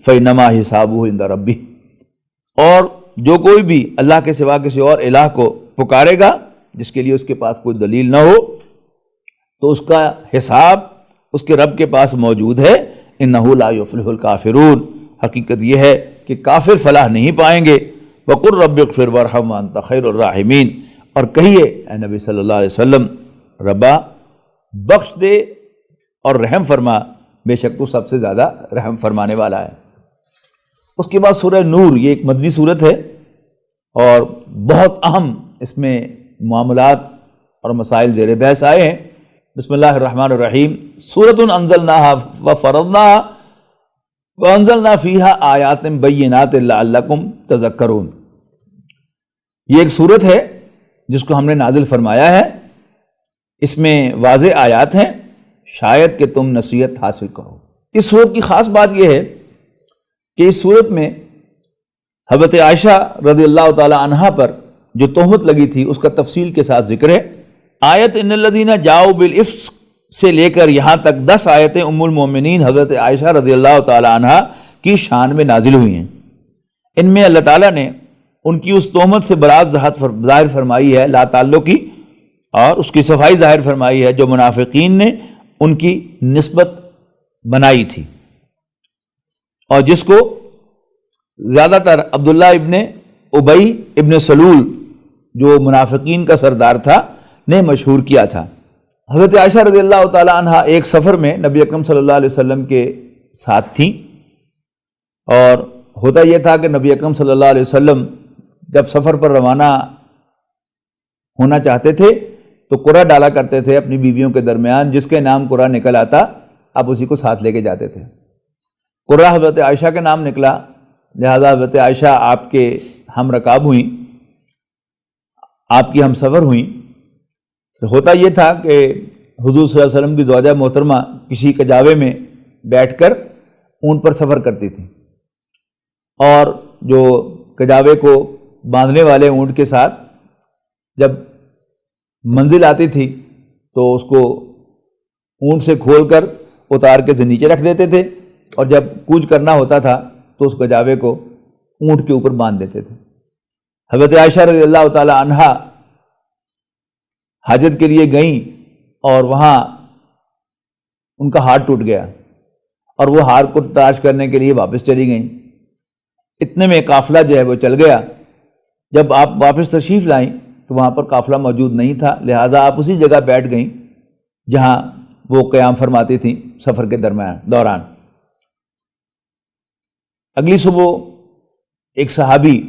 فَإِنَّمَا حِسَابُهُ عِندَ رَبِّهِ، اور جو کوئی بھی اللہ کے سوا کسی اور الہ کو پکارے گا جس کے لیے اس کے پاس کوئی دلیل نہ ہو، تو اس کا حساب اس کے رب کے پاس موجود ہے۔ إِنَّهُ لَا يُفْلِحُ الْكَافِرُونَ، حقیقت یہ ہے کہ کافر فلاح نہیں پائیں گے۔ وَقُلْ رَبِّ اغْفِرْ وَارْحَمْ وَأَنْتَ خَيْرُ الرَّاحِمِينَ، اور کہیے اے نبی صلی اللہ علیہ وسلم، ربا بخش دے اور رحم فرما، بے شک تو سب سے زیادہ رحم فرمانے والا ہے۔ اس کے بعد سورہ نور، یہ ایک مدنی سورت ہے اور بہت اہم اس میں معاملات اور مسائل زیر بحث آئے ہیں۔ بسم اللہ الرحمن الرحیم، سورۃ انزلناها وفرضناها وَأَنزَلْنَا فِيهَا آيَاتٍ بَيِّنَاتٍ لَعَلَّكُمْ تَذَكَّرُونَ، یہ ایک صورت ہے جس کو ہم نے نازل فرمایا ہے، اس میں واضح آیات ہیں شاید کہ تم نصیحت حاصل کرو۔ اس صورت کی خاص بات یہ ہے کہ اس صورت میں حضرت عائشہ رضی اللہ تعالی عنہا پر جو تہمت لگی تھی اس کا تفصیل کے ساتھ ذکر ہے۔ آیت ان الذین جاؤ بالافک سے لے کر یہاں تک 10 آیتیں ام المومنین حضرت عائشہ رضی اللہ تعالی عنہا کی شان میں نازل ہوئی ہیں۔ ان میں اللہ تعالیٰ نے ان کی اس تہمت سے برات ظاہر فرمائی ہے لا تعلق کی، اور اس کی صفائی ظاہر فرمائی ہے جو منافقین نے ان کی نسبت بنائی تھی، اور جس کو زیادہ تر عبداللہ ابن ابی ابن سلول جو منافقین کا سردار تھا نے مشہور کیا تھا۔ حضرت عائشہ رضی اللہ تعالی عنہ ایک سفر میں نبی اکرم صلی اللہ علیہ وسلم کے ساتھ تھیں، اور ہوتا یہ تھا کہ نبی اکرم صلی اللہ علیہ وسلم جب سفر پر روانہ ہونا چاہتے تھے تو قرعہ ڈالا کرتے تھے اپنی بیویوں کے درمیان، جس کے نام قرعہ نکل آتا آپ اسی کو ساتھ لے کے جاتے تھے۔ قرعہ حضرت عائشہ کے نام نکلا، لہذا حضرت عائشہ آپ کے ہم رکاب ہوئیں، آپ کی ہم سفر ہوئیں۔ ہوتا یہ تھا کہ حضور صلی اللہ علیہ وسلم کی زوجہ محترمہ کسی کجاوے میں بیٹھ کر اونٹ پر سفر کرتی تھی، اور جو کجاوے کو باندھنے والے اونٹ کے ساتھ جب منزل آتی تھی تو اس کو اونٹ سے کھول کر اتار کے نیچے رکھ دیتے تھے، اور جب کوچ کرنا ہوتا تھا تو اس کجاوے کو اونٹ کے اوپر باندھ دیتے تھے۔ حضرت عائشہ رضی اللہ تعالی عنہا حاجت کے لیے گئیں، اور وہاں ان کا ہار ٹوٹ گیا، اور وہ ہار کو تلاش کرنے کے لیے واپس چلی گئیں۔ اتنے میں قافلہ جو ہے وہ چل گیا۔ جب آپ واپس تشریف لائیں تو وہاں پر قافلہ موجود نہیں تھا، لہذا آپ اسی جگہ بیٹھ گئیں جہاں وہ قیام فرماتی تھیں سفر کے دوران۔ اگلی صبح ایک صحابی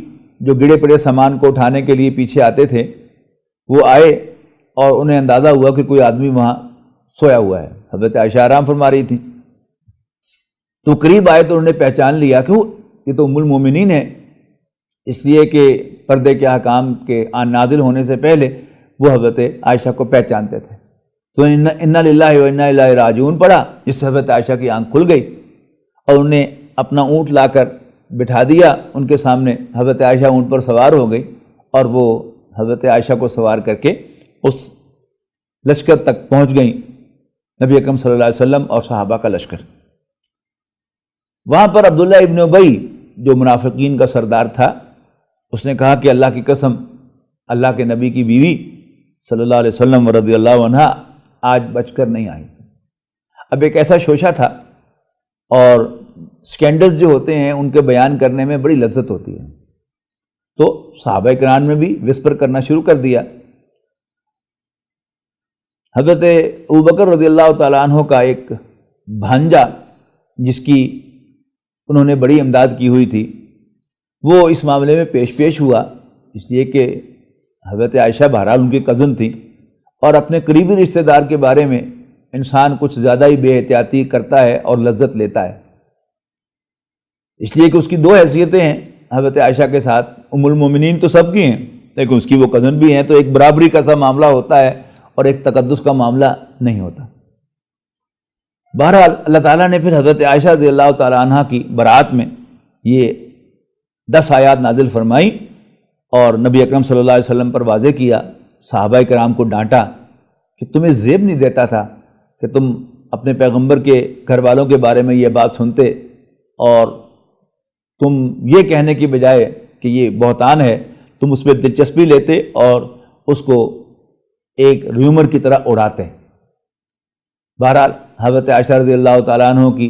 جو گڑے پڑے سامان کو اٹھانے کے لیے پیچھے آتے تھے وہ آئے، اور انہیں اندازہ ہوا کہ کوئی آدمی وہاں سویا ہوا ہے۔ حضرت عائشہ آرام فرما رہی تھی، تو قریب آئے تو انہوں نے پہچان لیا کہ یہ تو ام المومنین ہے، اس لیے کہ پردے کے احکام کے نازل ہونے سے پہلے وہ حضرت عائشہ کو پہچانتے تھے۔ تو انا للہ و انا الیہ راجعون پڑھا، جس سے حضرت عائشہ کی آنکھ کھل گئی، اور انہوں نے اپنا اونٹ لا کر بٹھا دیا ان کے سامنے۔ حضرت عائشہ اونٹ پر سوار ہو گئی، اور وہ حضرت عائشہ کو سوار کر کے اس لشکر تک پہنچ گئیں، نبی اکرم صلی اللہ علیہ وسلم اور صحابہ کا لشکر۔ وہاں پر عبداللہ ابن ابی جو منافقین کا سردار تھا، اس نے کہا کہ اللہ کی قسم، اللہ کے نبی کی بیوی صلی اللہ علیہ وسلم رضی اللہ عنہ آج بچ کر نہیں آئی۔ اب ایک ایسا شوشہ تھا، اور سکینڈلز جو ہوتے ہیں ان کے بیان کرنے میں بڑی لذت ہوتی ہے، تو صحابہ کرام نے بھی وسپر کرنا شروع کر دیا۔ حضرت ابوبکر رضی اللہ تعالیٰ عنہ کا ایک بھانجا جس کی انہوں نے بڑی امداد کی ہوئی تھی، وہ اس معاملے میں پیش ہوا، اس لیے کہ حضرت عائشہ بہرحال ان کی کزن تھی، اور اپنے قریبی رشتہ دار کے بارے میں انسان کچھ زیادہ ہی بے احتیاطی کرتا ہے اور لذت لیتا ہے، اس لیے کہ اس کی 2 حیثیتیں ہیں حضرت عائشہ کے ساتھ۔ ام المومنین تو سب کی ہیں، لیکن اس کی وہ کزن بھی ہیں، تو ایک برابری کا سا معاملہ ہوتا ہے اور ایک تقدس کا معاملہ نہیں ہوتا۔ بہرحال اللہ تعالیٰ نے پھر حضرت عائشہ رضی اللہ تعالیٰ عنہ کی برات میں یہ 10 آیات نازل فرمائی، اور نبی اکرم صلی اللہ علیہ وسلم پر واضح کیا، صحابہ کرام کو ڈانٹا کہ تمہیں زیب نہیں دیتا تھا کہ تم اپنے پیغمبر کے گھر والوں کے بارے میں یہ بات سنتے، اور تم یہ کہنے کی بجائے کہ یہ بہتان ہے تم اس پہ دلچسپی لیتے اور اس کو ایک ریومر کی طرح اڑاتے۔ بہرحال حضرت عائشہ رضی اللہ تعالیٰ عنہ کی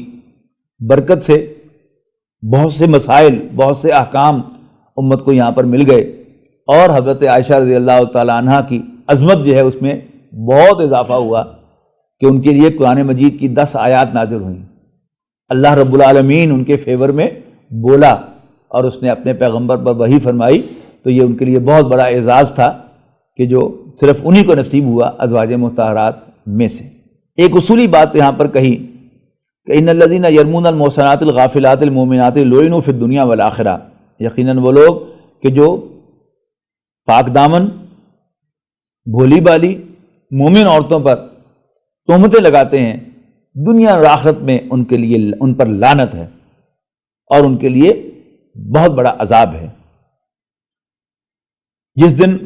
برکت سے بہت سے مسائل، بہت سے احکام امت کو یہاں پر مل گئے، اور حضرت عائشہ رضی اللہ تعالیٰ عنہ کی عظمت جو ہے اس میں بہت اضافہ ہوا کہ ان کے لیے قرآن مجید کی 10 آیات نازل ہوئیں۔ اللہ رب العالمین ان کے فیور میں بولا، اور اس نے اپنے پیغمبر پر وحی فرمائی، تو یہ ان کے لیے بہت بڑا اعزاز تھا کہ جو صرف انہی کو نصیب ہوا ازواج مطہرات میں سے۔ ایک اصولی بات یہاں پر کہی کہ ان الذین یرمون المحصنات الغافلات المؤمنات لعنوا فی الدنیا والآخرہ، یقیناً وہ لوگ کہ جو پاک دامن بھولی بالی مومن عورتوں پر تہمتیں لگاتے ہیں، دنیا اور آخرت میں ان کے لیے ان پر لعنت ہے اور ان کے لیے بہت بڑا عذاب ہے۔ جس دن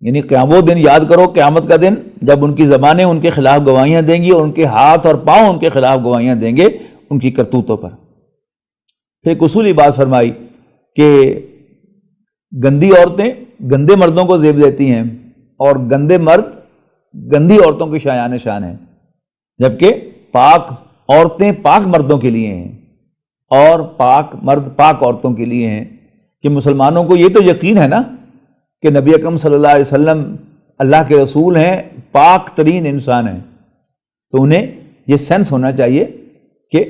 یعنی وہ دن یاد کرو، قیامت کا دن، جب ان کی زبانیں ان کے خلاف گواہیاں دیں گی اور ان کے ہاتھ اور پاؤں ان کے خلاف گواہیاں دیں گے ان کی کرتوتوں پر۔ پھر ایک اصولی بات فرمائی کہ گندی عورتیں گندے مردوں کو زیب دیتی ہیں اور گندے مرد گندی عورتوں کی شایان شان ہیں، جبکہ پاک عورتیں پاک مردوں کے لیے ہیں اور پاک مرد پاک عورتوں کے لیے ہیں۔ کہ مسلمانوں کو یہ تو یقین ہے نا کہ نبی اکرم صلی اللہ علیہ وسلم اللہ کے رسول ہیں، پاک ترین انسان ہیں، تو انہیں یہ سینس ہونا چاہیے کہ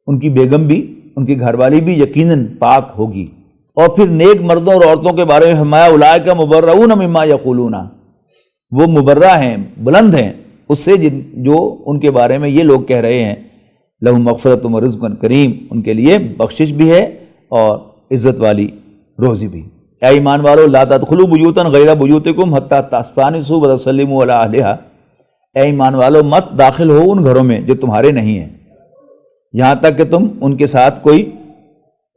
ان کی بیگم بھی، ان کی گھر والی بھی یقیناً پاک ہوگی۔ اور پھر نیک مردوں اور عورتوں کے بارے میں فرمایا اولئک مبرؤون مما یقولون، وہ مبرہ ہیں، بلند ہیں اس سے جو ان کے بارے میں یہ لوگ کہہ رہے ہیں۔ لہم مغفرۃ و رزق کریم، ان کے لیے بخشش بھی ہے اور عزت والی روزی بھی۔ اے ایمان والو لا تدخلوا بیوتا غیر بیوتکم حتی تستأنسوا وتسلموا علی اہلہا، اے ایمان والو مت داخل ہو ان گھروں میں جو تمہارے نہیں ہیں یہاں تک کہ تم ان کے ساتھ کوئی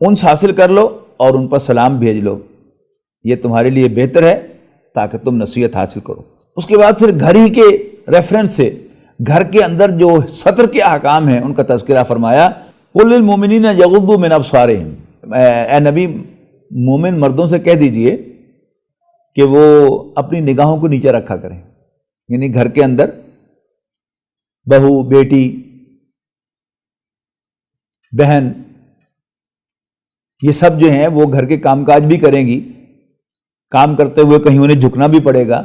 انس حاصل کر لو اور ان پر سلام بھیج لو، یہ تمہارے لیے بہتر ہے تاکہ تم نصیحت حاصل کرو۔ اس کے بعد پھر گھر ہی کے ریفرنس سے گھر کے اندر جو سطر کے احکام ہیں ان کا تذکرہ فرمایا۔ قل للمؤمنین یغضوا من ابصارہم، اے نبی مومن مردوں سے کہہ دیجئے کہ وہ اپنی نگاہوں کو نیچے رکھا کریں، یعنی گھر کے اندر بہو، بیٹی، بہن، یہ سب جو ہیں وہ گھر کے کام کاج بھی کریں گی، کام کرتے ہوئے کہیں انہیں جھکنا بھی پڑے گا،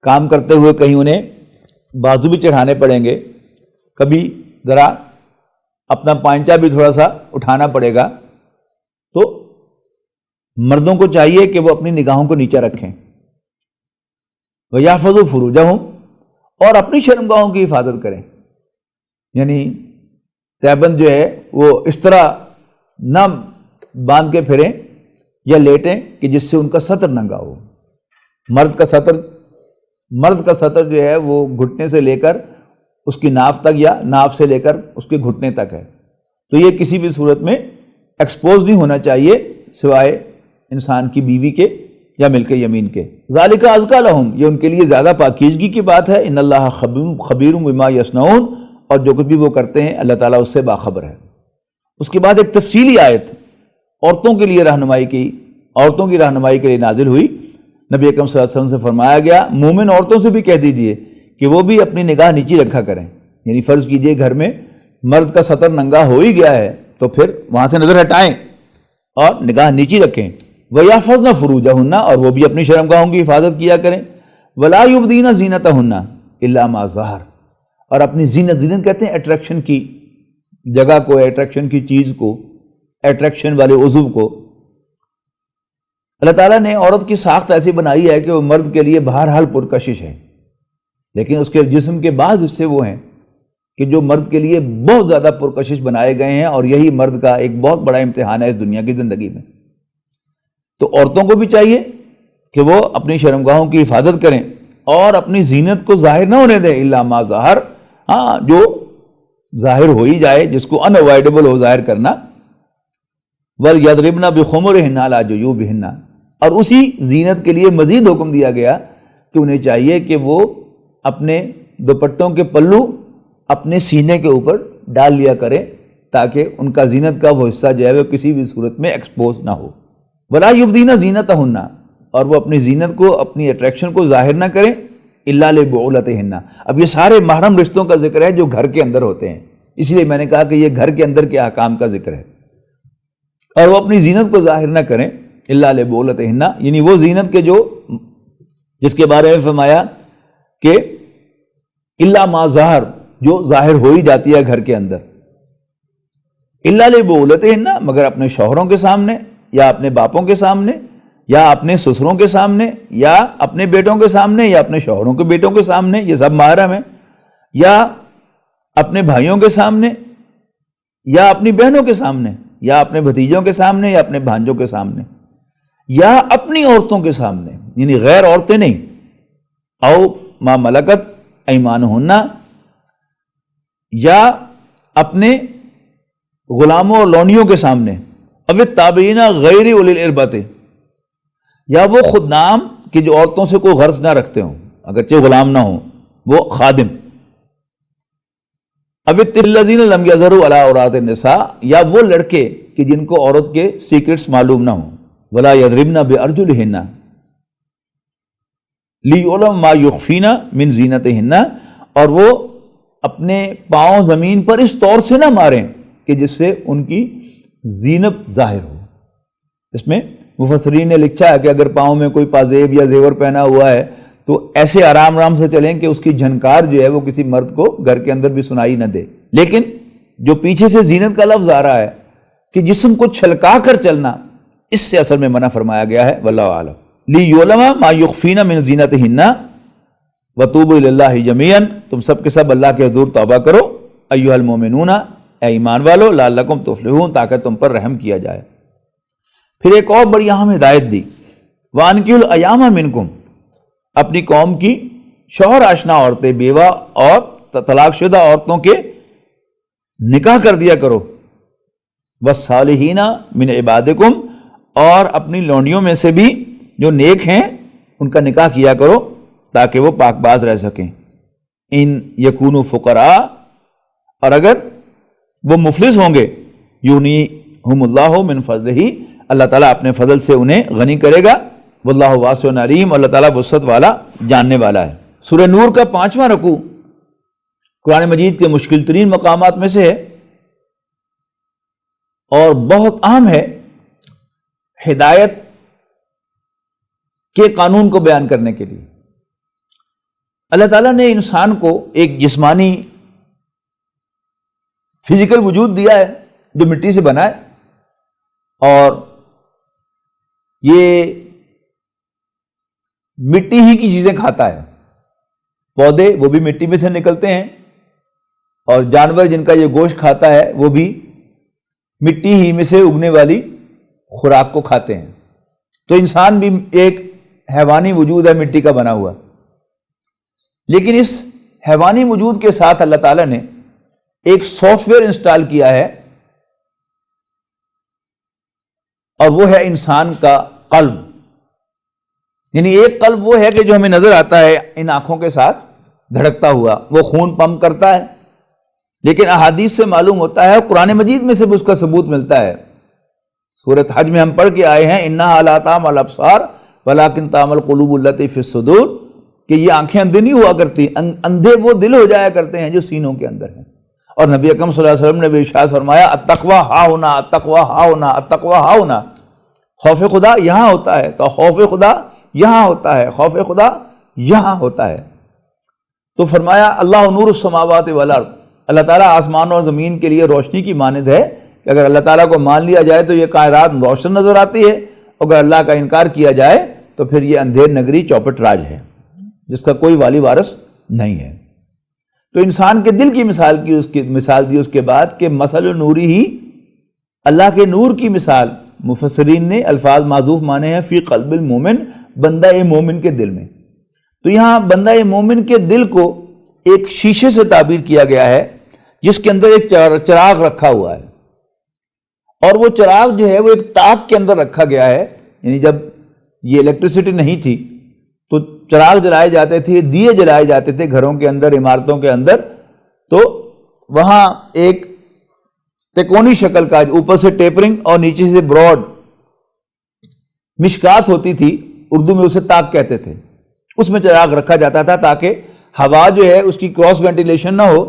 کام کرتے ہوئے کہیں انہیں بازو بھی چڑھانے پڑیں گے، کبھی ذرا اپنا پائنچا بھی تھوڑا سا اٹھانا پڑے گا۔ تو مردوں کو چاہیے کہ وہ اپنی نگاہوں کو نیچے رکھیں، وَيَحْفَظُوا فُرُوجَهُمْ، اور اپنی شرمگاہوں کی حفاظت کریں، یعنی تیبند جو ہے وہ اس طرح نہ باندھ کے پھریں یا لیٹیں کہ جس سے ان کا سطر ننگا ہو۔ مرد کا سطر جو ہے وہ گھٹنے سے لے کر اس کی ناف تک یا ناف سے لے کر اس کے گھٹنے تک ہے، تو یہ کسی بھی صورت میں ایکسپوز نہیں ہونا چاہیے سوائے انسان کی بیوی کے یا ملک یمین کے۔ ذالک ازکی لہم، یہ ان کے لیے زیادہ پاکیزگی کی بات ہے۔ ان اللہ خبیر بما یصنعون، اور جو کچھ بھی وہ کرتے ہیں اللہ تعالیٰ اس سے باخبر ہے۔ اس کے بعد ایک تفصیلی آیت عورتوں کے لیے رہنمائی کی، عورتوں کی رہنمائی کے لیے نازل ہوئی۔ نبی اکرم صلی اللہ علیہ وسلم سے فرمایا گیا مومن عورتوں سے بھی کہہ دیجئے کہ وہ بھی اپنی نگاہ نیچی رکھا کریں، یعنی فرض کیجئے گھر میں مرد کا سطر ننگا ہو ہی گیا ہے تو پھر وہاں سے نظر ہٹائیں اور نگاہ نیچی رکھیں۔ وَيَحْفَظْنَ فُرُوجَهُنَّ، اور وہ بھی اپنی شرمگاہوں کی حفاظت کیا کریں۔ وَلَا يُبْدِينَ زِينَتَهُنَّ إِلَّا مَا ظَهَرَ، اور اپنی زینت کہتے ہیں اٹریکشن کی جگہ کو، اٹریکشن کی چیز کو، اٹریکشن والے عضو کو۔ اللہ تعالیٰ نے عورت کی ساخت ایسی بنائی ہے کہ وہ مرد کے لیے بہرحال پرکشش ہے، لیکن اس کے جسم کے بعض حصے وہ ہیں کہ جو مرد کے لیے بہت زیادہ پرکشش بنائے گئے ہیں، اور یہی مرد کا ایک بہت بڑا امتحان ہے اس دنیا کی زندگی میں۔ تو عورتوں کو بھی چاہیے کہ وہ اپنی شرمگاہوں کی حفاظت کریں اور اپنی زینت کو ظاہر نہ ہونے دیں، الا ما ظہر، ہاں جو ظاہر ہو ہی جائے، جس کو انوائڈیبل ہو ظاہر کرنا۔ وَلْيَضْرِبْنَ بِخُمُرِهِنَّ عَلَىٰ جُيُوبِهِنَّ، اور اسی زینت کے لیے مزید حکم دیا گیا کہ انہیں چاہیے کہ وہ اپنے دوپٹوں کے پلو اپنے سینے کے اوپر ڈال لیا کریں تاکہ ان کا زینت کا وہ حصہ جو ہے وہ کسی بھی صورت میں ایکسپوز نہ ہو۔ وَلَا يُبْدِينَ زِينَتَهُنَّ، اور وہ اپنی زینت کو، اپنی اٹریکشن کو ظاہر نہ کریں، إِلَّا لِبُعُولَتِهِنَّ۔ اب یہ سارے محرم رشتوں کا ذکر ہے جو گھر کے اندر ہوتے ہیں، اسی لیے میں نے کہا کہ یہ گھر کے اندر کے احکام کا ذکر ہے۔ اور وہ اپنی زینت کو ظاہر نہ کریں، إِلَّا لِبُعُولَتِهِنَّ، یعنی وہ زینت کے جو جس کے بارے میں فرمایا کہ إِلَّا مَا ظَهَر، جو ظاہر ہو ہی جاتی ہے گھر کے اندر، إِلَّا لِبُعُولَتِهِنَّ، مگر اپنے شوہروں کے سامنے یا اپنے باپوں کے سامنے یا اپنے سسروں کے سامنے یا اپنے بیٹوں کے سامنے یا اپنے شوہروں کے بیٹوں کے سامنے، یہ سب محرم ہیں، یا اپنے بھائیوں کے سامنے یا اپنی بہنوں کے سامنے، یا اپنے بھتیجوں کے سامنے، یا اپنے بھانجوں کے سامنے، یا اپنی عورتوں کے سامنے، یعنی غیر عورتیں نہیں، او ما ملکت ایمانہن، یا اپنے غلاموں اور لونڈیوں کے سامنے، او التابعین غیر اولی الاربۃ، یا وہ خود نام کہ جو عورتوں سے کوئی غرض نہ رکھتے ہوں، اگرچہ غلام نہ ہوں، وہ خادم، او الطفل الذین لم یظہروا علی عورات النساء، یا وہ لڑکے کہ جن کو عورت کے سیکرٹس معلوم نہ ہوں، ولا یضربن بارجلہن لیعلم ما یخفین من زینتہن، اور وہ اپنے پاؤں زمین پر اس طور سے نہ ماریں کہ جس سے ان کی زینت ظاہر ہو۔ اس میں مفسرین نے لکھا ہے کہ اگر پاؤں میں کوئی پازیب یا زیور پہنا ہوا ہے تو ایسے آرام آرام سے چلیں کہ اس کی جھنکار جو ہے وہ کسی مرد کو گھر کے اندر بھی سنائی نہ دے۔ لیکن جو پیچھے سے زینت کا لفظ آ رہا ہے کہ جسم کو چھلکا کر چلنا، اس سے اصل میں منع فرمایا گیا ہے، واللہ اعلم۔ لیعلم ما یخفین من زینتہن وتوبوا الی اللہ جمیعا، تم سب کے سب اللہ کے حضور توبہ کرو، ایھا المؤمنون، اے ایمان والو، لعلکم تفلحون، تاکہ تم پر رحم کیا جائے۔ پھر ایک اور بڑی اہم ہدایت دی، وانکحوا الایام منکم، اپنی قوم کی شوہر آشنا عورتیں، بیوہ اور طلاق شدہ عورتوں کے نکاح کر دیا کرو، والصالحین من عبادکم، اور اپنی لونڈیوں میں سے بھی جو نیک ہیں ان کا نکاح کیا کرو تاکہ وہ پاک باز رہ سکیں۔ ان یکونوا فقراء، اور اگر وہ مفلس ہوں گے، یغنیہم اللہ من فضلہ، اللہ تعالیٰ اپنے فضل سے انہیں غنی کرے گا، واللہ واسع علیم، اللہ تعالیٰ وسعت والا جاننے والا ہے۔ سورہ نور کا 5واں رکوع قرآن مجید کے مشکل ترین مقامات میں سے ہے اور بہت اہم ہے ہدایت کے قانون کو بیان کرنے کے لیے۔ اللہ تعالیٰ نے انسان کو ایک جسمانی فزیکل وجود دیا ہے جو مٹی سے بنا ہے، اور یہ مٹی ہی کی چیزیں کھاتا ہے، پودے وہ بھی مٹی میں سے نکلتے ہیں، اور جانور جن کا یہ گوشت کھاتا ہے وہ بھی مٹی ہی میں سے اگنے والی خوراک کو کھاتے ہیں۔ تو انسان بھی ایک حیوانی وجود ہے، مٹی کا بنا ہوا، لیکن اس حیوانی وجود کے ساتھ اللہ تعالیٰ نے ایک سافٹ ویئر انسٹال کیا ہے، اور وہ ہے انسان کا قلب۔ یعنی ایک قلب وہ ہے کہ جو ہمیں نظر آتا ہے ان آنکھوں کے ساتھ دھڑکتا ہوا، وہ خون پمپ کرتا ہے، لیکن احادیث سے معلوم ہوتا ہے، قرآن مجید میں سے بھی اس کا ثبوت ملتا ہے۔ سورۃ حج میں ہم پڑھ کے آئے ہیں، انھا لا تعمی الابصار ولکن تعمی القلوب التی فی الصدور، کہ یہ آنکھیں اندھی نہیں ہوا کرتی، اندھے وہ دل ہو جایا کرتے ہیں جو سینوں کے اندر ہیں۔ اور نبی اکرم صلی اللہ علیہ وسلم نے بھی ارشاد فرمایا، التقوی ہاہنا، التقوی ہاہنا، التقوی ہاہنا، خوف خدا یہاں ہوتا ہے، تو خوف خدا یہاں ہوتا ہے، خوف خدا یہاں ہوتا ہے۔ تو فرمایا اللہ نور السماوات والارض، اللہ تعالیٰ آسمان اور زمین کے لیے روشنی کی مانند ہے، کہ اگر اللہ تعالیٰ کو مان لیا جائے تو یہ کائنات روشن نظر آتی ہے، اگر اللہ کا انکار کیا جائے تو پھر یہ اندھیر نگری چوپٹ راج ہے جس کا کوئی والی وارث نہیں ہے۔ تو انسان کے دل کی مثال دی اس کے بعد کہ مثل نوری ہی، اللہ کے نور کی مثال مفسرین نے الفاظ معذوف مانے ہیں فی قلب المومن، بندہ مومن کے دل میں۔ تو یہاں بندہ مومن کے دل کو ایک شیشے سے تعبیر کیا گیا ہے جس کے اندر ایک چراغ رکھا ہوا ہے، اور وہ چراغ جو ہے وہ ایک تاک کے اندر رکھا گیا ہے۔ یعنی جب یہ الیکٹریسٹی نہیں تھی تو چراغ جلائے جاتے تھے، دیے جلائے جاتے تھے گھروں کے اندر، عمارتوں کے اندر، تو وہاں ایک تکونی شکل کا اوپر سے ٹیپرنگ اور نیچے سے براڈ مشکات ہوتی تھی، اردو میں اسے تاک کہتے تھے، اس میں چراغ رکھا جاتا تھا تاکہ ہوا جو ہے اس کی کراس وینٹیلیشن نہ ہو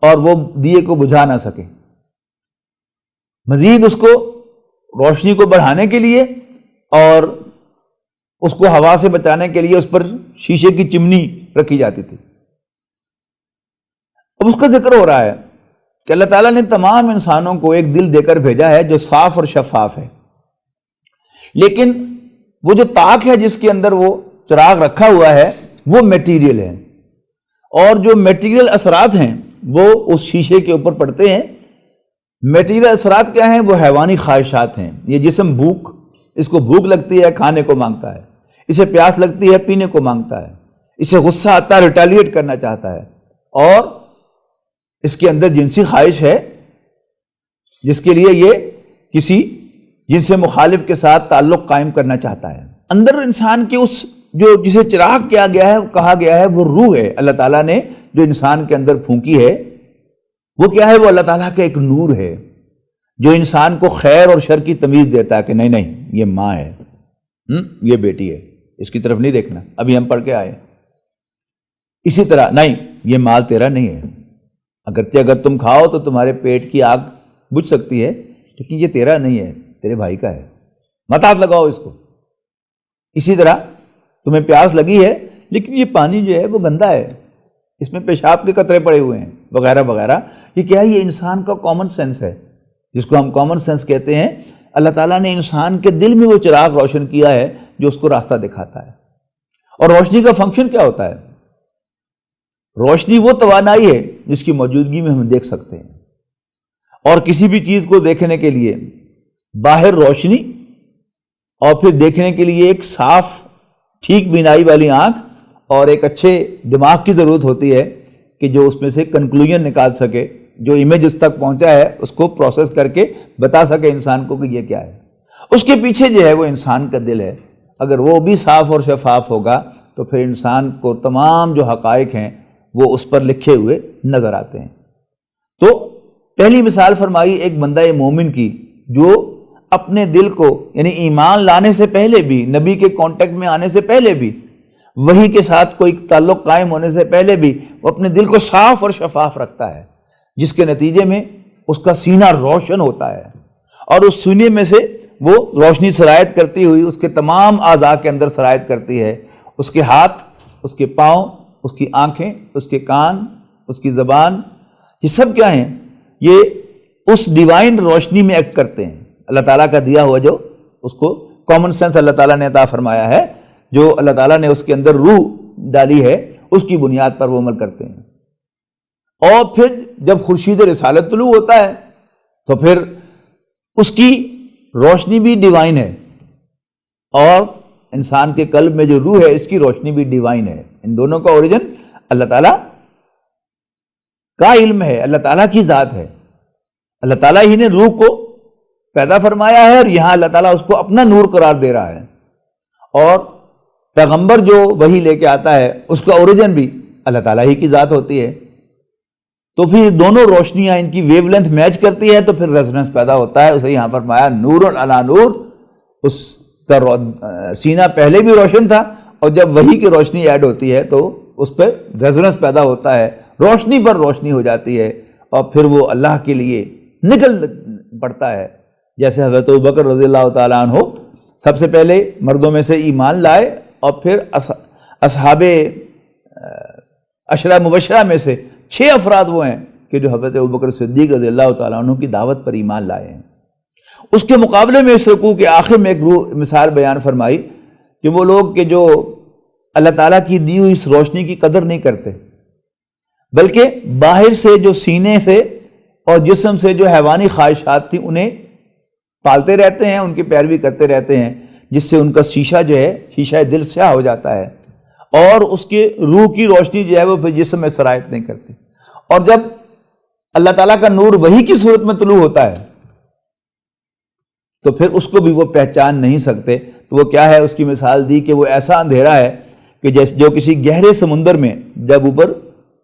اور وہ دیے کو بجھا نہ سکے۔ مزید اس کو روشنی کو بڑھانے کے لیے اور اس کو ہوا سے بچانے کے لیے اس پر شیشے کی چمنی رکھی جاتی تھی۔ اب اس کا ذکر ہو رہا ہے کہ اللہ تعالیٰ نے تمام انسانوں کو ایک دل دے کر بھیجا ہے جو صاف اور شفاف ہے، لیکن وہ جو تاک ہے جس کے اندر وہ چراغ رکھا ہوا ہے وہ میٹیریل ہے، اور جو میٹیریل اثرات ہیں وہ اس شیشے کے اوپر پڑتے ہیں، میٹیریل اثرات کیا ہیں؟ وہ حیوانی خواہشات ہیں. یہ جسم اس کو بھوک لگتی ہے، کھانے کو مانگتا ہے، اسے پیاس لگتی ہے، پینے کو مانگتا ہے، اسے غصہ آتا ہے، ریٹیلیٹ کرنا چاہتا ہے، اور اس کے اندر جنسی خواہش ہے جس کے لیے یہ کسی جنس مخالف کے ساتھ تعلق قائم کرنا چاہتا ہے. اندر انسان کے اس جو جسے چراغ کیا گیا ہے، کہا گیا ہے، وہ روح ہے. اللہ تعالیٰ نے جو انسان کے اندر پھونکی ہے وہ کیا ہے؟ وہ اللہ تعالیٰ کا ایک نور ہے جو انسان کو خیر اور شر کی تمیز دیتا ہے کہ نہیں نہیں یہ ماں ہے، یہ بیٹی ہے، اس کی طرف نہیں دیکھنا. ابھی ہم پڑھ کے آئے. اسی طرح نہیں، یہ مال تیرا نہیں ہے، اگر تم کھاؤ تو تمہارے پیٹ کی آگ بجھ سکتی ہے، لیکن یہ تیرا نہیں ہے، تیرے بھائی کا ہے، مت ہاتھ لگاؤ اس کو. اسی طرح تمہیں پیاس لگی ہے لیکن یہ پانی جو ہے وہ گندا ہے، اس میں پیشاب کے قطرے پڑے ہوئے ہیں، وغیرہ وغیرہ. یہ کیا ہے؟ یہ انسان کا کامن سینس ہے، جس کو ہم کامن سینس کہتے ہیں. اللہ تعالیٰ نے انسان کے دل میں وہ چراغ روشن کیا ہے جو اس کو راستہ دکھاتا ہے. اور روشنی کا فنکشن کیا ہوتا ہے؟ روشنی وہ توانائی ہے جس کی موجودگی میں ہم دیکھ سکتے ہیں. اور کسی بھی چیز کو دیکھنے کے لیے باہر روشنی اور پھر دیکھنے کے لیے ایک صاف ٹھیک بینائی والی آنکھ اور ایک اچھے دماغ کی ضرورت ہوتی ہے کہ جو اس میں سے کنکلوژن نکال سکے، جو امیج اس تک پہنچا ہے اس کو پروسیس کر کے بتا سکے انسان کو کہ یہ کیا ہے. اس کے پیچھے جو ہے وہ انسان کا دل ہے. اگر وہ بھی صاف اور شفاف ہوگا تو پھر انسان کو تمام جو حقائق ہیں وہ اس پر لکھے ہوئے نظر آتے ہیں. تو پہلی مثال فرمائی ایک بندہ مومن کی جو اپنے دل کو، یعنی ایمان لانے سے پہلے بھی، نبی کے کانٹیکٹ میں آنے سے پہلے بھی، وحی کے ساتھ کوئی تعلق قائم ہونے سے پہلے بھی وہ اپنے دل کو صاف اور شفاف رکھتا ہے، جس کے نتیجے میں اس کا سینہ روشن ہوتا ہے، اور اس سینے میں سے وہ روشنی سرایت کرتی ہوئی اس کے تمام اعضاء کے اندر سرایت کرتی ہے. اس کے ہاتھ، اس کے پاؤں، اس کی آنکھیں، اس کے کان، اس کی زبان، یہ سب کیا ہیں؟ یہ اس ڈیوائن روشنی میں ایکٹ کرتے ہیں. اللہ تعالیٰ کا دیا ہوا جو اس کو کامن سینس اللہ تعالیٰ نے عطا فرمایا ہے، جو اللہ تعالیٰ نے اس کے اندر روح ڈالی ہے، اس کی بنیاد پر وہ عمل کرتے ہیں. اور پھر جب خورشید رسالت طلوع ہوتا ہے تو پھر اس کی روشنی بھی ڈیوائن ہے، اور انسان کے قلب میں جو روح ہے اس کی روشنی بھی ڈیوائن ہے. ان دونوں کا اوریجن اللہ تعالیٰ کا علم ہے، اللہ تعالیٰ کی ذات ہے. اللہ تعالیٰ ہی نے روح کو پیدا فرمایا ہے، اور یہاں اللہ تعالیٰ اس کو اپنا نور قرار دے رہا ہے. اور پیغمبر جو وحی لے کے آتا ہے اس کا اوریجن بھی اللہ تعالیٰ ہی کی ذات ہوتی ہے. تو پھر دونوں روشنیاں ان کی ویو لینتھ میچ کرتی ہے تو پھر ریزوننس پیدا ہوتا ہے. اسے یہاں فرمایا نور علی نور. اس کا سینہ پہلے بھی روشن تھا، اور جب وحی کی روشنی ایڈ ہوتی ہے تو اس پہ ریزوننس پیدا ہوتا ہے، روشنی پر روشنی ہو جاتی ہے، اور پھر وہ اللہ کے لیے نکل پڑتا ہے. جیسے حضرت ابوبکر رضی اللہ تعالیٰ عنہ سب سے پہلے مردوں میں سے ایمان لائے، اور پھر اصحاب عشرہ مبشرہ میں سے 6 افراد وہ ہیں کہ جو حضرت ابوبکر صدیق رضی اللہ تعالیٰ عنہ کی دعوت پر ایمان لائے ہیں. اس کے مقابلے میں اس رکوع کے آخر میں ایک مثال بیان فرمائی کہ وہ لوگ کہ جو اللہ تعالیٰ کی دی ہوئی اس روشنی کی قدر نہیں کرتے، بلکہ باہر سے جو سینے سے اور جسم سے جو حیوانی خواہشات تھی انہیں پالتے رہتے ہیں، ان کی پیروی کرتے رہتے ہیں، جس سے ان کا شیشہ جو ہے، شیشہ دل سیاہ ہو جاتا ہے، اور اس کے روح کی روشنی جو ہے وہ پھر جسم میں سرایت نہیں کرتی. اور جب اللہ تعالیٰ کا نور وحی کی صورت میں طلوع ہوتا ہے تو پھر اس کو بھی وہ پہچان نہیں سکتے. تو وہ کیا ہے؟ اس کی مثال دی کہ وہ ایسا اندھیرا ہے کہ جیسے جو کسی گہرے سمندر میں جب اوپر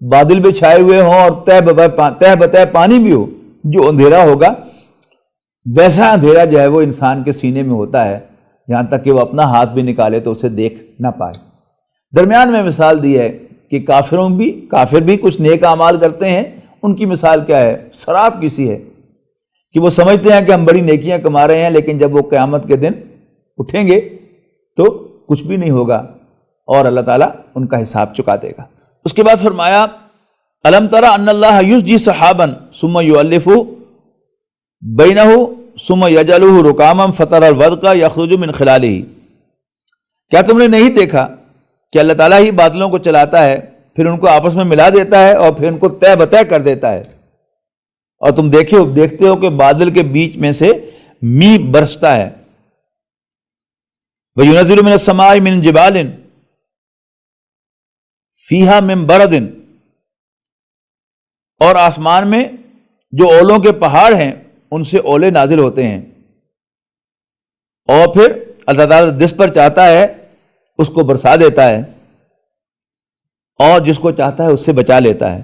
بادل بھی چھائے ہوئے ہوں اور تہ بتہ پانی بھی ہو، جو اندھیرا ہوگا ویسا اندھیرا جو ہے وہ انسان کے سینے میں ہوتا ہے، یہاں تک کہ وہ اپنا ہاتھ بھی نکالے تو اسے دیکھ نہ پائے. درمیان میں مثال دی ہے کہ کافر بھی کچھ نیک اعمال کرتے ہیں. ان کی مثال کیا ہے؟ سراب کی سی ہے کہ وہ سمجھتے ہیں کہ ہم بڑی نیکیاں کما رہے ہیں، لیکن جب وہ قیامت کے دن اٹھیں گے تو کچھ بھی نہیں ہوگا، اور اللہ تعالیٰ ان کا حساب چکا دے گا. اس کے بعد فرمایا الم تری ان اللہ یسجی سحابا ثم یؤلف بینہ ثم یجعلہ رکاما فتری الودق یخرج من خلالہ. کیا تم نے نہیں دیکھا کہ اللہ تعالیٰ ہی بادلوں کو چلاتا ہے، پھر ان کو آپس میں ملا دیتا ہے، اور پھر ان کو تہ بتہ کر دیتا ہے. اور تم دیکھتے ہو کہ بادل کے بیچ میں سے می برستا ہے. وَيُنَزِّلُ مِنَ السَّمَاءِ مِن جِبَالٍ فِيهَا مِن بَرَدٍ، اور آسمان میں جو اولوں کے پہاڑ ہیں ان سے اولے نازل ہوتے ہیں، اور پھر اللہ تعالیٰ جس پر چاہتا ہے اس کو برسا دیتا ہے اور جس کو چاہتا ہے اس سے بچا لیتا ہے.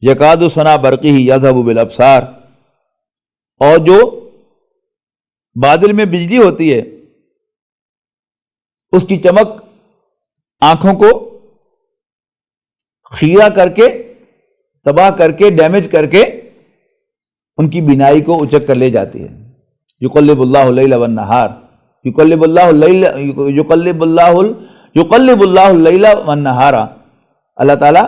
یکاد سنا برقی یذهب بالابصار، اور جو بادل میں بجلی ہوتی ہے اس کی چمک آنکھوں کو خیرہ کر کے، تباہ کر کے، ڈیمیج کر کے ان کی بینائی کو اچک کر لے جاتی ہے. یقلب اللہ اللیل والنہار، یقلب اللہ اللیل والنہار، اللہ تعالیٰ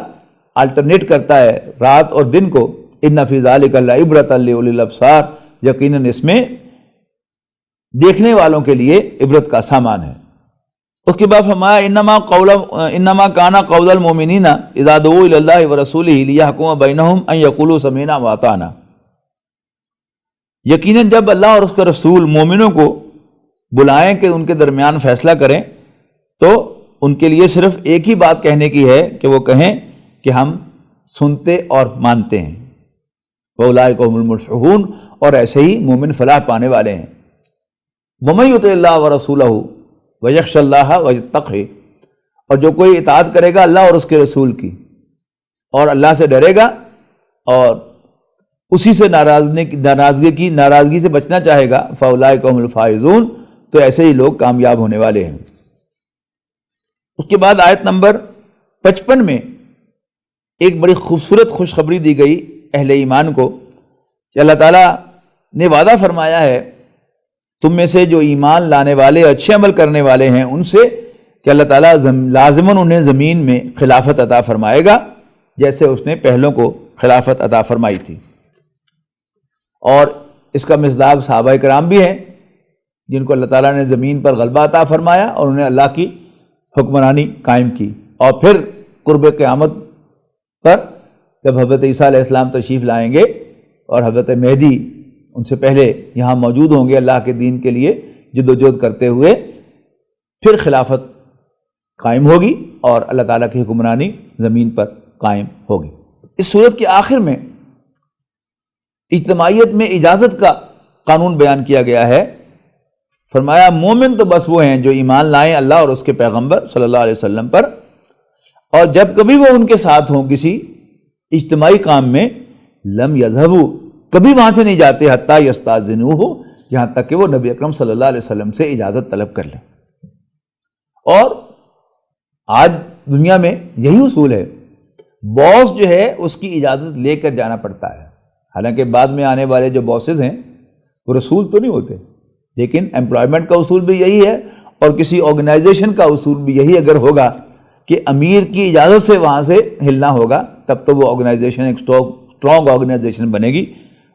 الٹرنیٹ کرتا ہے رات اور دن کو. ان فی ذلک لعبرۃ لأولی الابصار، یقیناً اس میں دیکھنے والوں کے لیے عبرت کا سامان ہے. اس کے بعد فرمایا انما کان قول المؤمنین اذا دعوا الی اللہ ورسولہ لیحکم بینہم ان یقولوا سمعنا واطعنا. یقیناً جب اللہ اور اس کا رسول مومنوں کو بلائیں کہ ان کے درمیان فیصلہ کریں تو ان کے لیے صرف ایک ہی بات کہنے کی ہے کہ وہ کہیں کہ ہم سنتے اور مانتے ہیں. وَأُولَٰئِکَ هُمُ الْمُفْلِحُونَ، اور ایسے ہی مومن فلاح پانے والے ہیں. وَمَن يُطِعِ اللَّهَ وَرَسُولَهُ وَيَخْشَ اللَّهَ وَيَتَّقْهِ، اور جو کوئی اطاعت کرے گا اللہ اور اس کے رسول کی اور اللہ سے ڈرے گا اور اسی سے ناراضگی سے بچنا چاہے گا، فَأُولَٰئِکَ هُمُ الْفَائِزُونَ، تو ایسے ہی لوگ کامیاب ہونے والے ہیں. اس کے بعد آیت نمبر 55 میں ایک بڑی خوبصورت خوشخبری دی گئی اہل ایمان کو کہ اللہ تعالیٰ نے وعدہ فرمایا ہے تم میں سے جو ایمان لانے والے اچھے عمل کرنے والے ہیں ان سے کہ اللہ تعالیٰ لازماً انہیں زمین میں خلافت عطا فرمائے گا جیسے اس نے پہلوں کو خلافت عطا فرمائی تھی. اور اس کا مصداق صحابہ کرام بھی ہیں جن کو اللہ تعالیٰ نے زمین پر غلبہ عطا فرمایا اور انہیں اللہ کی حکمرانی قائم کی. اور پھر قرب قیامت پر جب حضرت عیسیٰ علیہ السلام تشریف لائیں گے اور حضرت مہدی ان سے پہلے یہاں موجود ہوں گے اللہ کے دین کے لیے جد و جہد کرتے ہوئے، پھر خلافت قائم ہوگی اور اللہ تعالیٰ کی حکمرانی زمین پر قائم ہوگی. اس صورت کے آخر میں اجتماعیت میں اجازت کا قانون بیان کیا گیا ہے. فرمایا مومن تو بس وہ ہیں جو ایمان لائیں اللہ اور اس کے پیغمبر صلی اللہ علیہ وسلم پر، اور جب کبھی وہ ان کے ساتھ ہوں کسی اجتماعی کام میں لم یذهبوا، کبھی وہاں سے نہیں جاتے حتیٰ یستاذنوہ، یہاں تک کہ وہ نبی اکرم صلی اللہ علیہ وسلم سے اجازت طلب کر لیں. اور آج دنیا میں یہی اصول ہے، باس جو ہے اس کی اجازت لے کر جانا پڑتا ہے. حالانکہ بعد میں آنے والے جو باسز ہیں وہ رسول تو نہیں ہوتے، لیکن امپلائمنٹ کا اصول بھی یہی ہے اور کسی آرگنائزیشن کا اصول بھی یہی اگر ہوگا کہ امیر کی اجازت سے وہاں سے ہلنا ہوگا تب تو وہ آرگنائزیشن ایک اسٹرانگ آرگنائزیشن بنے گی،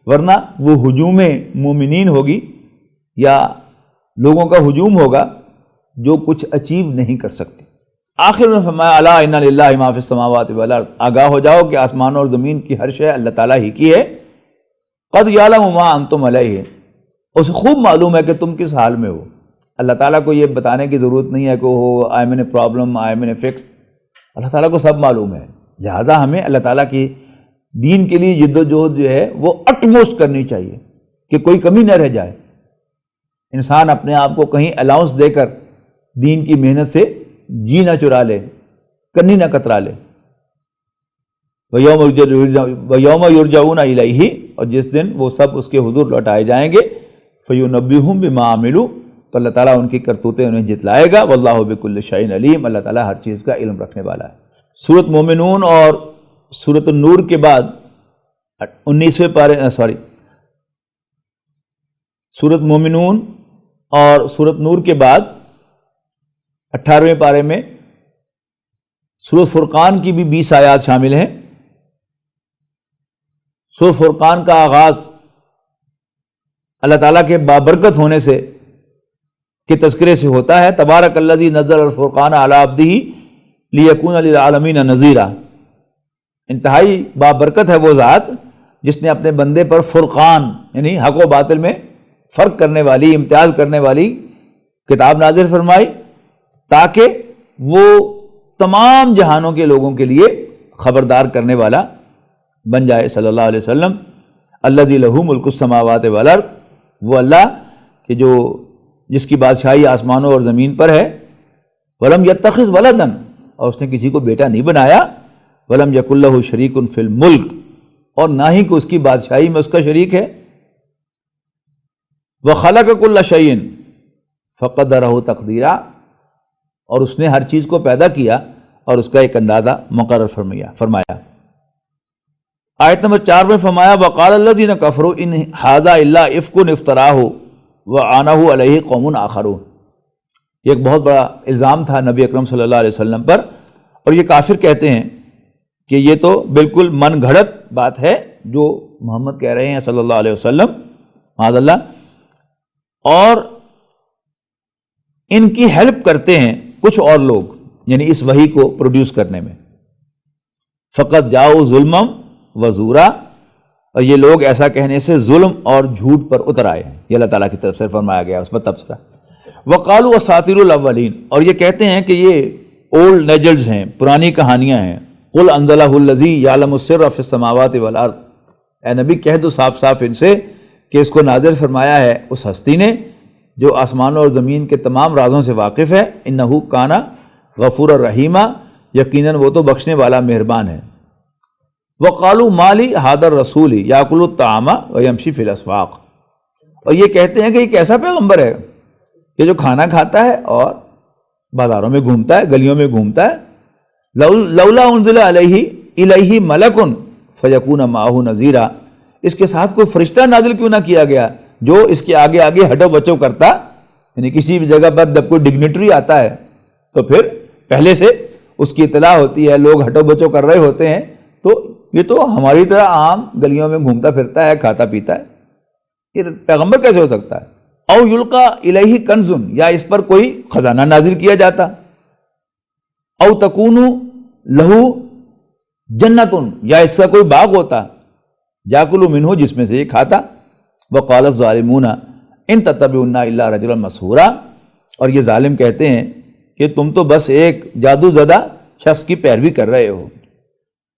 ورنہ وہ ہجوم مومنین ہوگی یا لوگوں کا ہجوم ہوگا جو کچھ اچیو نہیں کر سکتے. آخر میں فرمایا الا ان للہ ما فی السماوات والارض، آگاہ ہو جاؤ کہ آسمانوں اور زمین کی ہر شے اللہ تعالیٰ ہی کی ہے. قد یعلم ما انتم علیہ، اسے خوب معلوم ہے کہ تم کس حال میں ہو. اللہ تعالیٰ کو یہ بتانے کی ضرورت نہیں ہے کہ وہ I am in problem, I am in fix, اللہ تعالیٰ کو سب معلوم ہے. لہذا ہمیں اللہ تعالیٰ کی دین کے لیے جد و جہد جو ہے وہ اٹموسٹ کرنی چاہیے کہ کوئی کمی نہ رہ جائے. انسان اپنے آپ کو کہیں الاؤنس دے کر دین کی محنت سے جی نہ چرا لے، کنی نہ کترا لے. وَيَوْمَ يُرْجَعُونَ إِلَيْهِ، اور جس دن وہ سب اس کے حضور لوٹائے جائیں گے، فَيُنَبِّئُهُم بِمَا عَمِلُوا، تو اللہ تعالیٰ ان کی کرتوتیں انہیں جتلائے گا. وَاللَّهُ بِكُلِّ شَيْءٍ عَلِيمٌ، اللہ تعالیٰ ہر چیز کا علم رکھنے والا ہے. سورۃ مومنون اور سورۃ النور کے بعد 19ویں پارے سورۃ مومنون اور سورۃ نور کے بعد 18ویں پارے میں سورۃ فرقان کی بھی 20 آیات شامل ہیں. سورۃ فرقان کا آغاز اللہ تعالیٰ کے بابرکت ہونے سے کے تذکرے سے ہوتا ہے. تبارک الذی نزل الفرقان علی عبدہ لیکون للعالمین نذیرا، انتہائی بابرکت ہے وہ ذات جس نے اپنے بندے پر فرقان یعنی حق و باطل میں فرق کرنے والی، امتیاز کرنے والی کتاب نازل فرمائی، تاکہ وہ تمام جہانوں کے لوگوں کے لیے خبردار کرنے والا بن جائے صلی اللہ علیہ وسلم۔ الذی لہ ملک السماوات والارض، وہ اللہ کہ جو جس کی بادشاہی آسمانوں اور زمین پر ہے، ولم یتخذ ولدا، اور اس نے کسی کو بیٹا نہیں بنایا، ولم یکن لہ شریک فی الملک، اور نہ ہی کہ اس کی بادشاہی میں اس کا شریک ہے، وخلق کل شیء فقدرہ تقدیرا، اور اس نے ہر چیز کو پیدا کیا اور اس کا ایک اندازہ مقرر فرمایا۔ آیت نمبر 4 میں فرمایا وقال الذین کفروا ان ھذا الا افک افتراہ وعنہ علیہ قوم آخرون، یہ ایک بہت بڑا الزام تھا نبی اکرم صلی اللہ علیہ وسلم پر، اور یہ کافر کہتے ہیں کہ یہ تو بالکل من گھڑت بات ہے جو محمد کہہ رہے ہیں صلی اللہ علیہ وسلم، معاذ اللہ، اور ان کی ہیلپ کرتے ہیں کچھ اور لوگ، یعنی اس وحی کو پروڈیوس کرنے میں۔ فقط جاؤ ظلمم وزورا، اور یہ لوگ ایسا کہنے سے ظلم اور جھوٹ پر اتر آئے ہیں، یہ اللہ تعالیٰ کی طرف سے فرمایا گیا، اس پر تبصرہ۔ وقالوا اساطیر الاولین، اور یہ کہتے ہیں کہ یہ اولڈ لیجنڈز ہیں، پرانی کہانیاں ہیں۔ قل انزلہ الذی یعلم السر فی السماوات والارض، اے نبی کہہ دو صاف صاف ان سے کہ اس کو نازل فرمایا ہے اس ہستی نے جو آسمانوں اور زمین کے تمام رازوں سے واقف ہے، انہ کان غفور الرحیمہ، یقیناً وہ تو بخشنے والا مہربان ہے۔ وقالوا ما لی ھذا الرسول یاکل الطعام ویمشی فی الاسواق، اور یہ کہتے ہیں کہ یہ کیسا پیغمبر ہے کہ جو کھانا کھاتا ہے اور بازاروں میں گھومتا ہے، گلیوں میں گھومتا ہے۔ لولا انزل علیہ الیہ ملک فیکون معہ نذیرا، اس کے ساتھ کوئی فرشتہ نازل کیوں نہ کیا گیا جو اس کے آگے آگے ہٹو بچو کرتا، یعنی کسی بھی جگہ پر جب کوئی ڈگنیٹری آتا ہے تو پھر پہلے سے اس کی اطلاع ہوتی ہے، لوگ ہٹو بچو کر رہے ہوتے ہیں، تو یہ تو ہماری طرح عام گلیوں میں گھومتا پھرتا ہے، کھاتا پیتا ہے، یہ پیغمبر کیسے ہو سکتا ہے؟ او یلقا الیہ کنز، یا اس پر کوئی خزانہ نازل کیا جاتا، او تکون لہو جنت، یا اس کا کوئی باغ ہوتا، یاکل منہ، جس میں سے یہ کھاتا۔ وقال الظالمون ان تتبعون الا رجلا مسحورا، اور یہ ظالم کہتے ہیں کہ تم تو بس ایک جادو زدہ شخص کی پیروی کر رہے ہو۔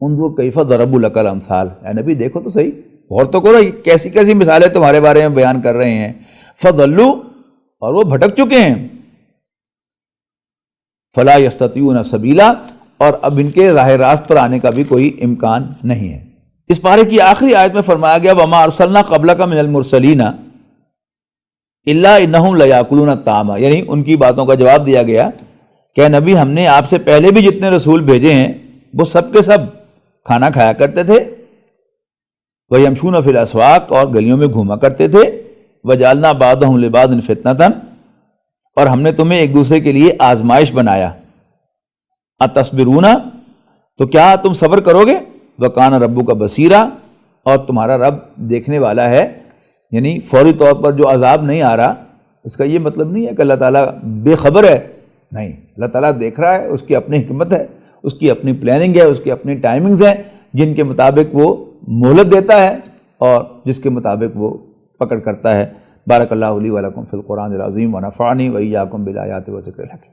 انظر کیف ضربوا لک الامثال، اے نبی دیکھو تو صحیح، غور تو کرو کیسی کیسی مثالیں تمہارے بارے میں بیان کر رہے ہیں۔ فضلوا، اور وہ بھٹک چکے ہیں۔ فلا یستطیعون سبیلا، اور اب ان کے راہ راست پر آنے کا بھی کوئی امکان نہیں ہے۔ اس پارے کی آخری آیت میں فرمایا گیا وما ارسلنا قبلک من المرسلین الا انہم لیاکلون الطعام، یعنی ان کی باتوں کا جواب دیا گیا کہ نبی ہم نے آپ سے پہلے بھی جتنے رسول بھیجے ہیں وہ سب کے سب کھانا کھایا کرتے تھے، ویمشون فی الاسواق، اور گلیوں میں گھوما کرتے تھے، وجعلنا بعضهم لبعض فتنة، اور ہم نے تمہیں ایک دوسرے کے لیے آزمائش بنایا۔ اتصبرون، تو کیا تم صبر کرو گے؟ وکان ربک بصیرا، اور تمہارا رب دیکھنے والا ہے، یعنی فوری طور پر جو عذاب نہیں آ رہا اس کا یہ مطلب نہیں ہے کہ اللہ تعالیٰ بے خبر ہے، نہیں، اللہ تعالیٰ دیکھ رہا ہے، اس کی اپنی حکمت ہے، اس کی اپنی پلاننگ ہے، اس کی اپنی ٹائمنگز ہیں جن کے مطابق وہ مہلت دیتا ہے اور جس کے مطابق وہ پکڑ کرتا ہے۔ بارک اللہ لی و لکم فی القرآن العظیم ونفعنی و ایاکم بالآیات و ذکر الحکیم۔